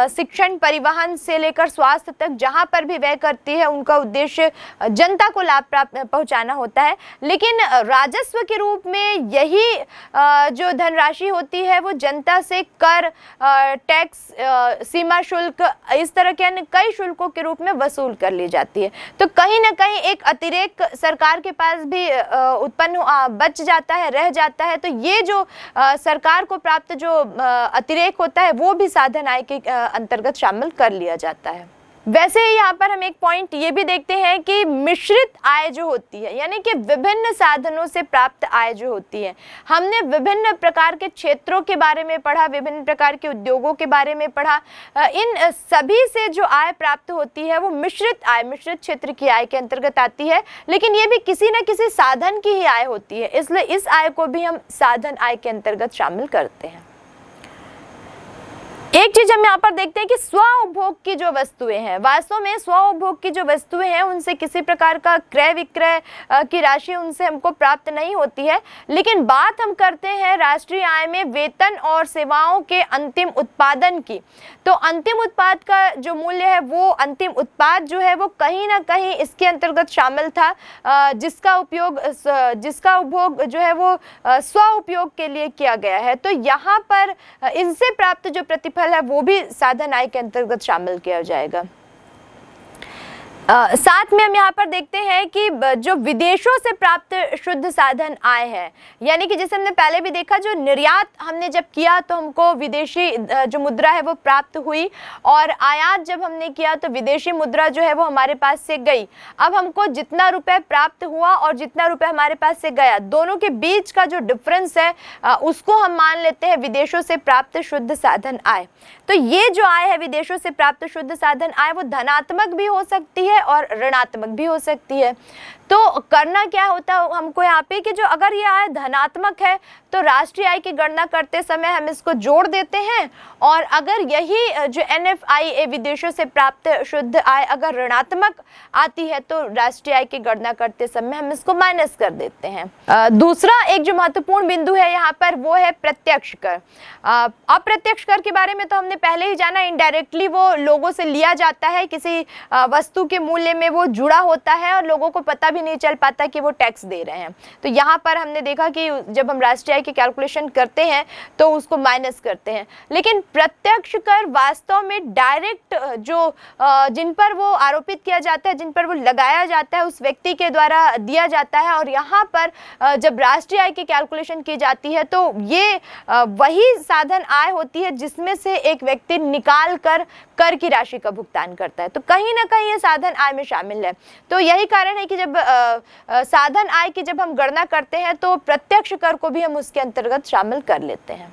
शिक्षण, परिवहन से लेकर स्वास्थ्य तक जहां पर भी व्यय करती है उनका उद्देश्य जनता को लाभ पहुंचाना होता है। लेकिन राजस्व के रूप में यही जो धनराशि होती है वो जनता से कर, टैक्स, सीमा शुल्क, इस तरह के अन्य कई शुल्कों के रूप में वसूल कर ली जाती है। तो कहीं ना कहीं एक अतिरेक सरकार के पास भी उत्पन्न बच जाता है, रह जाता है। तो ये जो सरकार को प्राप्त जो अतिरेक होता है वो भी साधन आय के अंतर्गत शामिल कर लिया जाता है। वैसे ही यहाँ पर हम एक पॉइंट ये भी देखते हैं कि मिश्रित आय जो होती है, यानी कि विभिन्न साधनों से प्राप्त आय जो होती है, हमने विभिन्न प्रकार के क्षेत्रों के बारे में पढ़ा, विभिन्न प्रकार के उद्योगों के बारे में पढ़ा। इन सभी से जो आय प्राप्त होती है वो मिश्रित आय, मिश्रित क्षेत्र की आय के अंतर्गत आती है। लेकिन ये भी किसी न किसी साधन की ही आय होती है, इसलिए इस आय को भी हम साधन आय के अंतर्गत शामिल करते हैं। एक चीज हम यहाँ पर देखते हैं कि स्व उपभोग की जो वस्तुएं हैं, वास्तव में स्व उपभोग की जो वस्तुएं हैं उनसे किसी प्रकार का क्रय विक्रय की राशि उनसे हमको प्राप्त नहीं होती है। लेकिन बात हम करते हैं राष्ट्रीय आय में वेतन और सेवाओं के अंतिम उत्पादन की। तो अंतिम उत्पाद का जो मूल्य है, वो अंतिम उत्पाद जो है वो कहीं ना कहीं इसके अंतर्गत शामिल था, जिसका उपभोग जो है वो स्व उपयोग के लिए किया गया है। तो यहाँ पर इनसे प्राप्त जो प्रतिफल है वो भी साधन आय के अंतर्गत शामिल किया जाएगा। साथ में हम यहाँ पर देखते हैं कि जो विदेशों से प्राप्त शुद्ध साधन आय है, यानी कि जैसे हमने पहले भी देखा, जो निर्यात हमने जब किया तो हमको विदेशी जो मुद्रा है वो प्राप्त हुई, और आयात जब हमने किया तो विदेशी मुद्रा जो है वो हमारे पास से गई। अब हमको जितना रुपए प्राप्त हुआ और जितना रुपए हमारे पास से गया, दोनों के बीच का जो डिफरेंस है उसको हम मान लेते हैं विदेशों से प्राप्त शुद्ध साधन आय। तो ये जो आय है विदेशों से प्राप्त शुद्ध साधन आय, वो धनात्मक भी हो सकती है और ऋणात्मक भी हो सकती है। तो करना क्या होता है हमको यहाँ पे कि जो अगर ये आय धनात्मक है तो राष्ट्रीय आय की गणना करते समय हम इसको जोड़ देते हैं, और अगर यही जो NFIA विदेशों से प्राप्त शुद्ध आय अगर ऋणात्मक आती है तो राष्ट्रीय आय की गणना करते समय हम इसको माइनस कर देते हैं। दूसरा एक जो महत्वपूर्ण बिंदु है यहाँ पर वो है प्रत्यक्ष कर। अप्रत्यक्ष कर के बारे में तो हमने पहले ही जाना, इनडायरेक्टली वो लोगों से लिया जाता है, किसी वस्तु के मूल्य में वो जुड़ा होता है और लोगों को पता भी नहीं चल पाता कि वो टैक्स दे रहे हैं। तो यहाँ पर हमने देखा कि जब हम राष्ट्रीय आय की कैलकुलेशन करते हैं तो उसको माइनस करते हैं। लेकिन प्रत्यक्ष कर वास्तव में डायरेक्ट जो जिन पर वो आरोपित किया जाता है, जिन पर वो लगाया जाता है, उस व्यक्ति के द्वारा दिया जाता है, और यहाँ पर जब राष्ट्रीय आय की कैलकुलेशन की जाती है तो ये वही साधन आय होती है जिसमें से एक व्यक्ति निकाल कर की राशि का भुगतान करता है। तो कहीं ना कहीं ये साधन आय में शामिल है। तो यही कारण है कि जब साधन आय की जब हम गणना करते हैं तो प्रत्यक्ष कर को भी हम उसके अंतर्गत शामिल कर लेते हैं।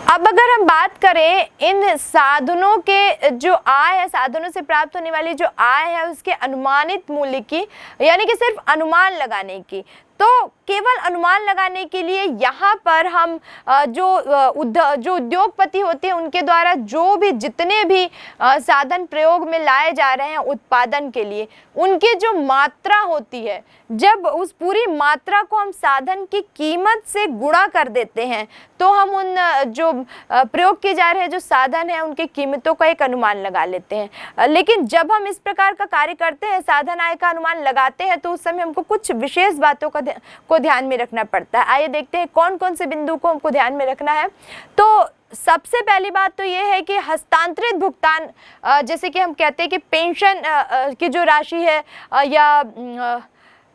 अब अगर हम बात करें इन साधनों के जो आय है, साधनों से प्राप्त होने वाली जो आय है उसके अनुमानित मूल्य की, यानी कि सिर्फ अनुमान लगाने की, तो केवल अनुमान लगाने के लिए यहाँ पर हम जो उद्योगपति होते हैं उनके द्वारा जो भी जितने भी साधन प्रयोग में लाए जा रहे हैं उत्पादन के लिए, उनकी जो मात्रा होती है, जब उस पूरी मात्रा को हम साधन की कीमत से गुणा कर देते हैं तो हम उन जो प्रयोग किए जा रहे हैं जो साधन है उनकी कीमतों का एक अनुमान लगा लेते हैं। लेकिन जब हम इस प्रकार का कार्य करते हैं, साधन आय का अनुमान लगाते हैं, तो उस समय हमको कुछ विशेष बातों को ध्यान में रखना पड़ता है। आइए देखते हैं कौन कौन से बिंदु को हमको ध्यान में रखना है। तो सबसे पहली बात तो ये है कि हस्तांतरित भुगतान, जैसे कि हम कहते हैं कि पेंशन की जो राशि है या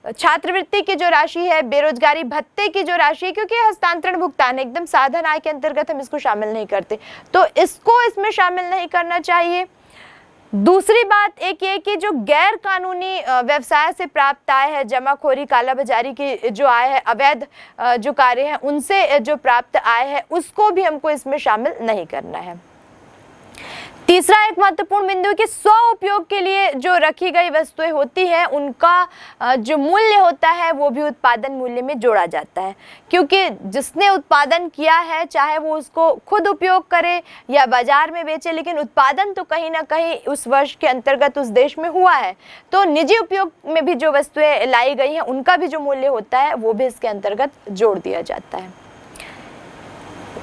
छात्रवृत्ति की जो राशि है, बेरोजगारी भत्ते की जो राशि है, क्योंकि हस्तांतरण भुगतान एकदम साधन आय के अंतर्गत हम इसको शामिल नहीं करते, तो इसको इसमें शामिल नहीं करना चाहिए। दूसरी बात एक ये कि जो गैर कानूनी व्यवसाय से प्राप्त आय है, जमाखोरी कालाबाजारी की जो आय है, अवैध जो कार्य है उनसे जो प्राप्त आय है, उसको भी हमको इसमें शामिल नहीं करना है। तीसरा एक महत्वपूर्ण बिंदु कि स्व उपयोग के लिए जो रखी गई वस्तुएं होती है उनका जो मूल्य होता है वो भी उत्पादन मूल्य में जोड़ा जाता है, क्योंकि जिसने उत्पादन किया है चाहे वो उसको खुद उपयोग करे या बाजार में बेचे, लेकिन उत्पादन तो कहीं ना कहीं उस वर्ष के अंतर्गत उस देश में हुआ है, तो निजी उपयोग में भी जो वस्तुएं लाई गई हैं उनका भी जो मूल्य होता है वो भी इसके अंतर्गत जोड़ दिया जाता है।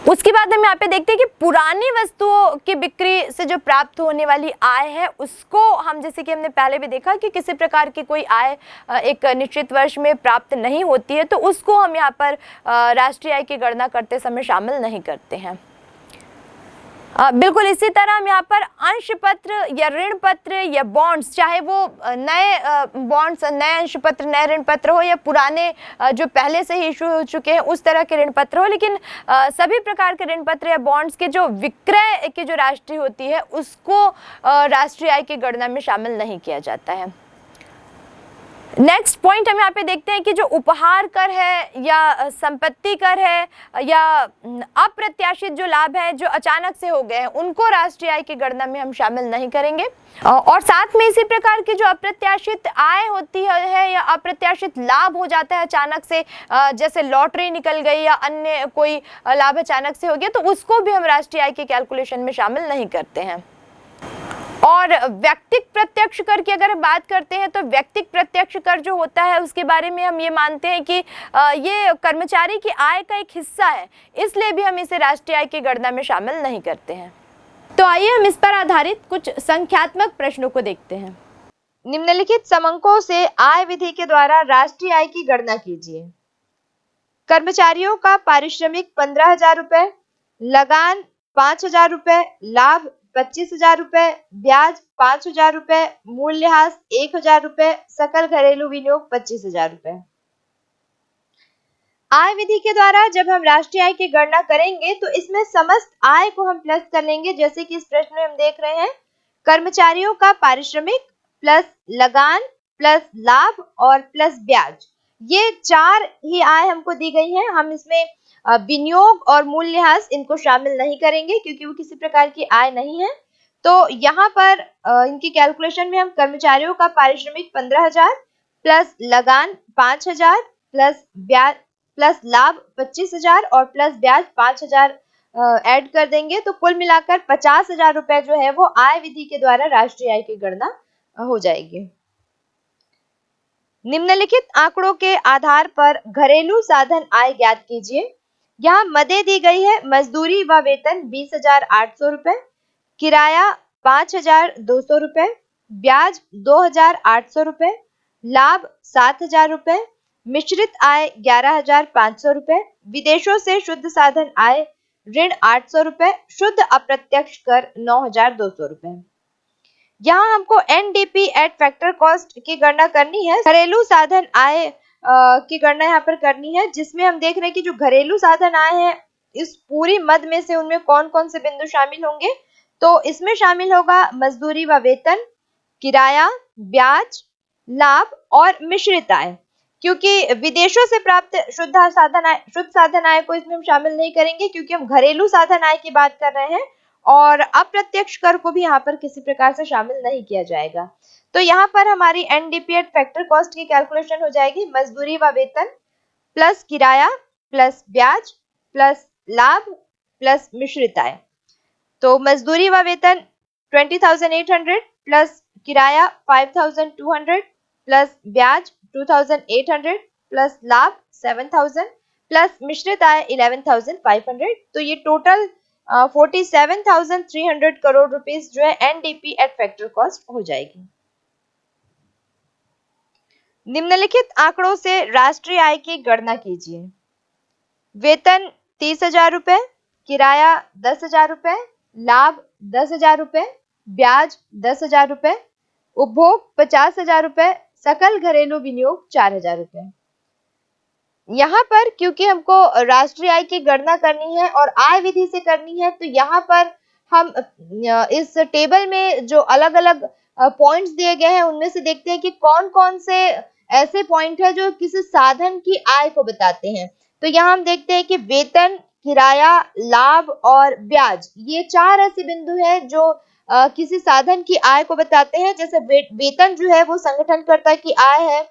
उसके बाद हम यहाँ पे देखते हैं कि पुरानी वस्तुओं की बिक्री से जो प्राप्त होने वाली आय है उसको हम, जैसे कि हमने पहले भी देखा कि किसी प्रकार की कोई आय एक निश्चित वर्ष में प्राप्त नहीं होती है, तो उसको हम यहाँ पर राष्ट्रीय आय की गणना करते समय शामिल नहीं करते हैं। बिल्कुल इसी तरह हम यहाँ पर अंश पत्र या ऋण पत्र या बॉन्ड्स, चाहे वो नए बॉन्ड्स, नए अंश पत्र, नए ऋण पत्र हो या पुराने जो पहले से ही इशू हो चुके हैं उस तरह के ऋण पत्र हो, लेकिन सभी प्रकार के ऋण पत्र या बॉन्ड्स के जो विक्रय की जो राशि होती है उसको राष्ट्रीय आय की गणना में शामिल नहीं किया जाता है। नेक्स्ट पॉइंट हम यहाँ पे देखते हैं कि जो उपहार कर है या संपत्ति कर है या अप्रत्याशित जो लाभ है जो अचानक से हो गए हैं उनको राष्ट्रीय आय की गणना में हम शामिल नहीं करेंगे। और साथ में इसी प्रकार की जो अप्रत्याशित आय होती है या अप्रत्याशित लाभ हो जाता है अचानक से, जैसे लॉटरी निकल गई या अन्य कोई लाभ अचानक से हो गया, तो उसको भी हम राष्ट्रीय आय की कैलकुलेशन में शामिल नहीं करते हैं। और व्यक्तिक प्रत्यक्ष कर की अगर बात करते हैं तो व्यक्तिक प्रत्यक्ष कर जो होता है उसके बारे में हम ये मानते हैं कि ये कर्मचारी की आय का एक हिस्सा है, इसलिए भी हम इसे राष्ट्रीय आय की गणना में शामिल नहीं करते हैं। तो आइए हम इस पर आधारित कुछ संख्यात्मक प्रश्नों को देखते हैं। निम्नलिखित समंकों से आय विधि के द्वारा राष्ट्रीय आय की गणना कीजिए। कर्मचारियों का पारिश्रमिक 15,000 रुपए, लगान 5,000 रुपए, लाभ 25,000 रुपए, ब्याज 5,000 रुपए, मूल्यह्रास 1,000 रुपए, सकल घरेलू विनियोग 25,000 रुपए। आय विधि के द्वारा जब हम राष्ट्रीय आय की गणना करेंगे तो इसमें समस्त आय को हम प्लस कर लेंगे, जैसे कि इस प्रश्न में हम देख रहे हैं कर्मचारियों का पारिश्रमिक प्लस लगान प्लस लाभ और प्लस ब्याज। ये चार ही आय हमको दी गई है। हम इसमें विनियोग और मूल्यह्रास इनको शामिल नहीं करेंगे क्योंकि वो किसी प्रकार की आय नहीं है। तो यहाँ पर इनकी कैलकुलेशन में हम कर्मचारियों का पारिश्रमिक 15,000 प्लस लगान 5,000 प्लस ब्याज प्लस लाभ 25,000 और प्लस ब्याज 5,000 ऐड कर देंगे, तो कुल मिलाकर 50,000 रुपए जो है वो आय विधि के द्वारा राष्ट्रीय आय की गणना हो जाएगी। निम्नलिखित आंकड़ों के आधार पर घरेलू साधन आय ज्ञात कीजिए। यहाँ मदें दी गई है, मजदूरी व वेतन 20,800 रुपए, किराया 5,200 रुपए, ब्याज 2,800 रुपए, लाभ 7,000 रुपए, मिश्रित आय 11,500 रुपए, विदेशों से शुद्ध साधन आय ऋण 800 रुपए, शुद्ध अप्रत्यक्ष कर 9,200 रुपए। यहाँ हमको एनडीपी एट फैक्टर कॉस्ट की गणना करनी है, घरेलू साधन आय की गणना यहाँ पर करनी है, जिसमें हम देख रहे हैं कि जो घरेलू साधन आय है इस पूरी मद में से उनमें कौन कौन से बिंदु शामिल होंगे। तो इसमें शामिल होगा मजदूरी व वेतन, किराया, ब्याज, लाभ और मिश्रित आय। क्योंकि विदेशों से प्राप्त शुद्ध साधन आय को इसमें हम शामिल नहीं करेंगे क्योंकि हम घरेलू साधन आय की बात कर रहे हैं और अप्रत्यक्ष कर को भी यहाँ पर किसी प्रकार से शामिल नहीं किया जाएगा। तो यहाँ पर हमारी एनडीपी एट फैक्टर कॉस्ट की कैलकुलेशन हो जाएगी मजदूरी व वेतन प्लस किराया प्लस ब्याज प्लस लाभ प्लस मिश्रित आय। तो मजदूरी व वेतन 20,800 प्लस किराया 5,200 प्लस ब्याज 2,800 प्लस लाभ 7,000 प्लस मिश्रित आय 11,500। तो ये टोटल 47,300 करोड़ रुपीस जो है एनडीपी एट फैक्टर कॉस्ट हो जाएगी। निम्नलिखित आंकड़ों से राष्ट्रीय आय की गणना कीजिए। वेतन 30,000 रुपए, किराया 10,000 रुपए, लाभ 10,000 रुपए, ब्याज 10,000 रुपए, उपभोग 50,000 रुपए, सकल घरेलू विनियोग 4,000 रुपए। यहाँ पर क्योंकि हमको राष्ट्रीय आय की गणना करनी है और आय विधि से करनी है, तो यहाँ पर हम इस टेबल में जो अलग अलग पॉइंट्स दिए गए हैं उनमें से देखते हैं कि कौन कौन से ऐसे पॉइंट है जो किसी साधन की आय को बताते हैं। तो यहाँ हम देखते हैं कि वेतन, किराया, लाभ और ब्याज, ये चार ऐसे बिंदु है जो किसी साधन की आय को बताते हैं। जैसे वेतन जो है वो संगठनकर्ता की आय है,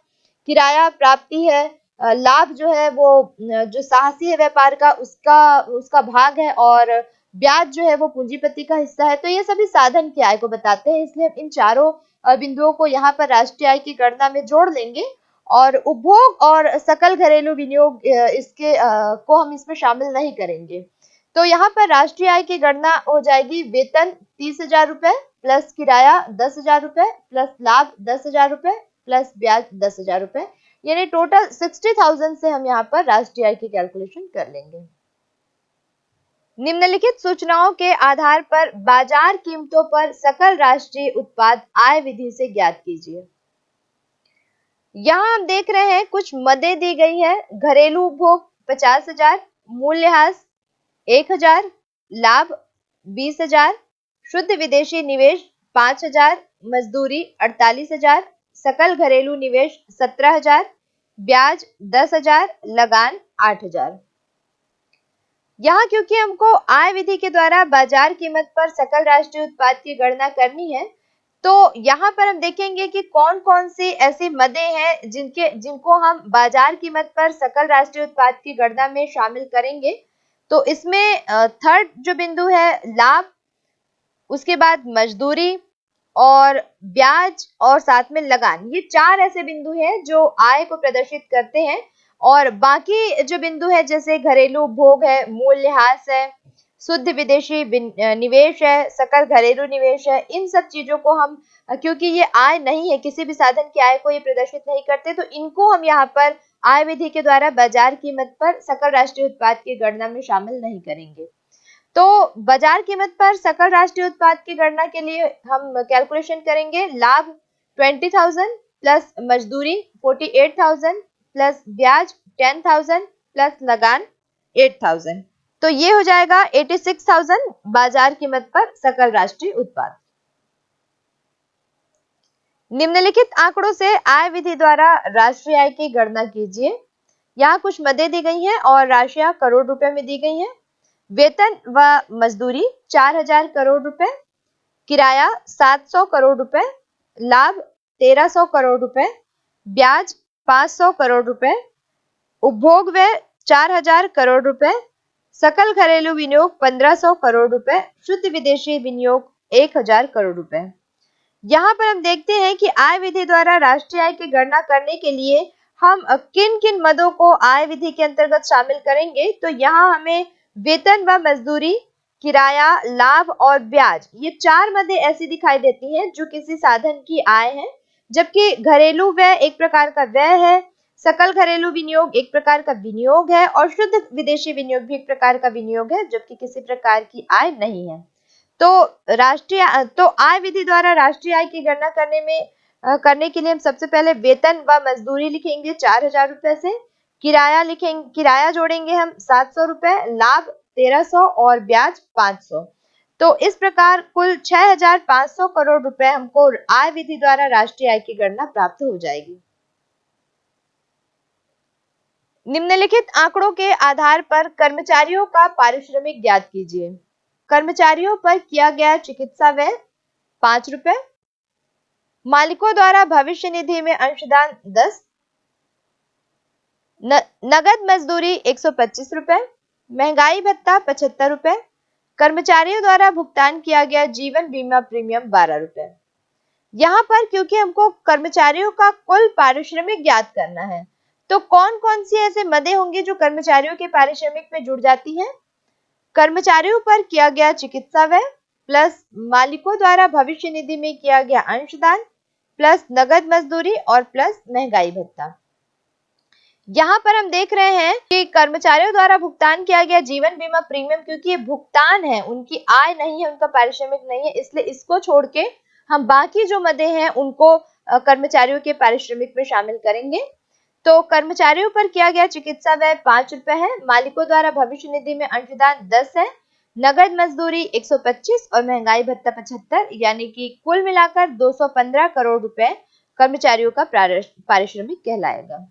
किराया प्राप्ति है, लाभ जो है वो जो साहसी है व्यापार का उसका भाग है और ब्याज जो है वो पूंजीपति का हिस्सा है। तो ये सभी साधन की आय को बताते हैं, इसलिए इन चारों बिंदुओं को यहाँ पर राष्ट्रीय आय की गणना में जोड़ लेंगे और उपभोग और सकल घरेलू विनियोग इसके को हम इसमें शामिल नहीं करेंगे। तो यहाँ पर राष्ट्रीय आय की गणना हो जाएगी वेतन 30,000 रुपए प्लस किराया 10,000 रुपए प्लस लाभ 10,000 रुपए प्लस ब्याज 10,000 रुपए, यानी टोटल 60,000 से हम यहाँ पर राष्ट्रीय आय की कैलकुलेशन कर लेंगे। निम्नलिखित सूचनाओं के आधार पर बाजार कीमतों पर सकल राष्ट्रीय उत्पाद आय विधि से ज्ञात कीजिए। यहाँ हम देख रहे हैं कुछ मदें दी गई है, घरेलू उपभोग 50,000, मूल्यह्रास 1,000, लाभ 20,000, शुद्ध विदेशी निवेश 5,000, मजदूरी 48,000, सकल घरेलू निवेश 17,000, ब्याज 10,000, लगान 8,000। यहाँ क्योंकि हमको आय विधि के द्वारा बाजार कीमत पर सकल राष्ट्रीय उत्पाद की गणना करनी है, तो यहाँ पर हम देखेंगे कि कौन कौन सी ऐसी मदें हैं जिनको हम बाजार कीमत पर सकल राष्ट्रीय उत्पाद की गणना में शामिल करेंगे। तो इसमें थर्ड जो बिंदु है लाभ, उसके बाद मजदूरी और ब्याज और साथ में लगान, ये चार ऐसे बिंदु हैं जो आय को प्रदर्शित करते हैं। और बाकी जो बिंदु है जैसे घरेलू उपभोग है, मूल्यह्रास है, शुद्ध विदेशी निवेश है, सकल घरेलू निवेश है, इन सब चीजों को हम क्योंकि ये आय नहीं है, किसी भी साधन की आय को ये प्रदर्शित नहीं करते, तो इनको हम यहाँ पर आय विधि के द्वारा बाजार कीमत पर सकल राष्ट्रीय उत्पाद की गणना में शामिल नहीं करेंगे। तो बाजार कीमत पर सकल राष्ट्रीय उत्पाद की गणना के लिए हम कैलकुलेशन करेंगे। लाभ 20,000 प्लस मजदूरी 48,000 प्लस ब्याज 10,000 प्लस लगान 8,000, तो ये हो जाएगा 86,000 बाजार कीमत पर सकल राष्ट्रीय उत्पाद। निम्नलिखित आंकड़ों से आय विधि द्वारा राष्ट्रीय आय की गणना कीजिए। यहाँ कुछ मदें दी गई हैं और राशियां करोड़ रुपए में दी गई हैं। वेतन व मजदूरी 4,000 करोड़ रुपए, किराया 700 करोड़ रुपए, लाभ 1,300 करोड़ रुपए, ब्याज 500 करोड़ रुपए, उपभोग व्यय 4,000 करोड़ रुपए, सकल घरेलू विनियोग 1,500 करोड़ रुपए, शुद्ध विदेशी विनियोग 1,000 करोड़ रुपए। यहाँ पर हम देखते हैं कि आय विधि द्वारा राष्ट्रीय आय की गणना करने के लिए हम किन किन मदों को आय विधि के अंतर्गत शामिल करेंगे। तो यहाँ हमें वेतन व मजदूरी, किराया, लाभ और ब्याज, ये 4 मदें ऐसी दिखाई देती हैं जो किसी साधन की आय है, जबकि घरेलू व्यय एक प्रकार का व्यय है, सकल घरेलू विनियोग एक प्रकार का विनियोग है और शुद्ध विदेशी विनियोग भी एक प्रकार का विनियोग है, जबकि किसी प्रकार की आय नहीं है। तो आय विधि द्वारा राष्ट्रीय आय की गणना करने के लिए हम सबसे पहले वेतन व मजदूरी लिखेंगे 4,000 रुपए से, किराया जोड़ेंगे हम 700 रुपए, लाभ 1,300 और ब्याज 500। तो इस प्रकार कुल 6,500 करोड़ रुपए हमको आय विधि द्वारा राष्ट्रीय आय की गणना प्राप्त हो जाएगी। निम्नलिखित आंकड़ों के आधार पर कर्मचारियों का पारिश्रमिक ज्ञात कीजिए। कर्मचारियों पर किया गया चिकित्सा व्यय 5 रुपए, मालिकों द्वारा भविष्य निधि में अंशदान 10, नगद मजदूरी 125 रुपए, महंगाई भत्ता 75 रुपए, कर्मचारियों द्वारा भुगतान किया गया जीवन बीमा प्रीमियम 12 रुपए। यहाँ पर क्योंकि हमको कर्मचारियों का कुल पारिश्रमिक ज्ञात करना है, तो कौन कौन सी ऐसे मदें होंगी जो कर्मचारियों के पारिश्रमिक में जुड़ जाती हैं। कर्मचारियों पर किया गया चिकित्सा व्यय प्लस मालिकों द्वारा भविष्य निधि में किया गया अंशदान प्लस नगद मजदूरी और प्लस महंगाई भत्ता। यहाँ पर हम देख रहे हैं कि कर्मचारियों द्वारा भुगतान किया गया जीवन बीमा प्रीमियम, क्योंकि ये भुगतान है, उनकी आय नहीं है, उनका पारिश्रमिक नहीं है, इसलिए इसको छोड़ के हम बाकी जो मदें हैं उनको कर्मचारियों के पारिश्रमिक में शामिल करेंगे। तो कर्मचारियों पर किया गया चिकित्सा व्यय 5 रुपए है, मालिकों द्वारा भविष्य निधि में अंशदान 10 है, नगद मजदूरी 125 और महंगाई भत्ता 75, यानी कि कुल मिलाकर 215 करोड़ रुपए कर्मचारियों का पारिश्रमिक कहलाएगा।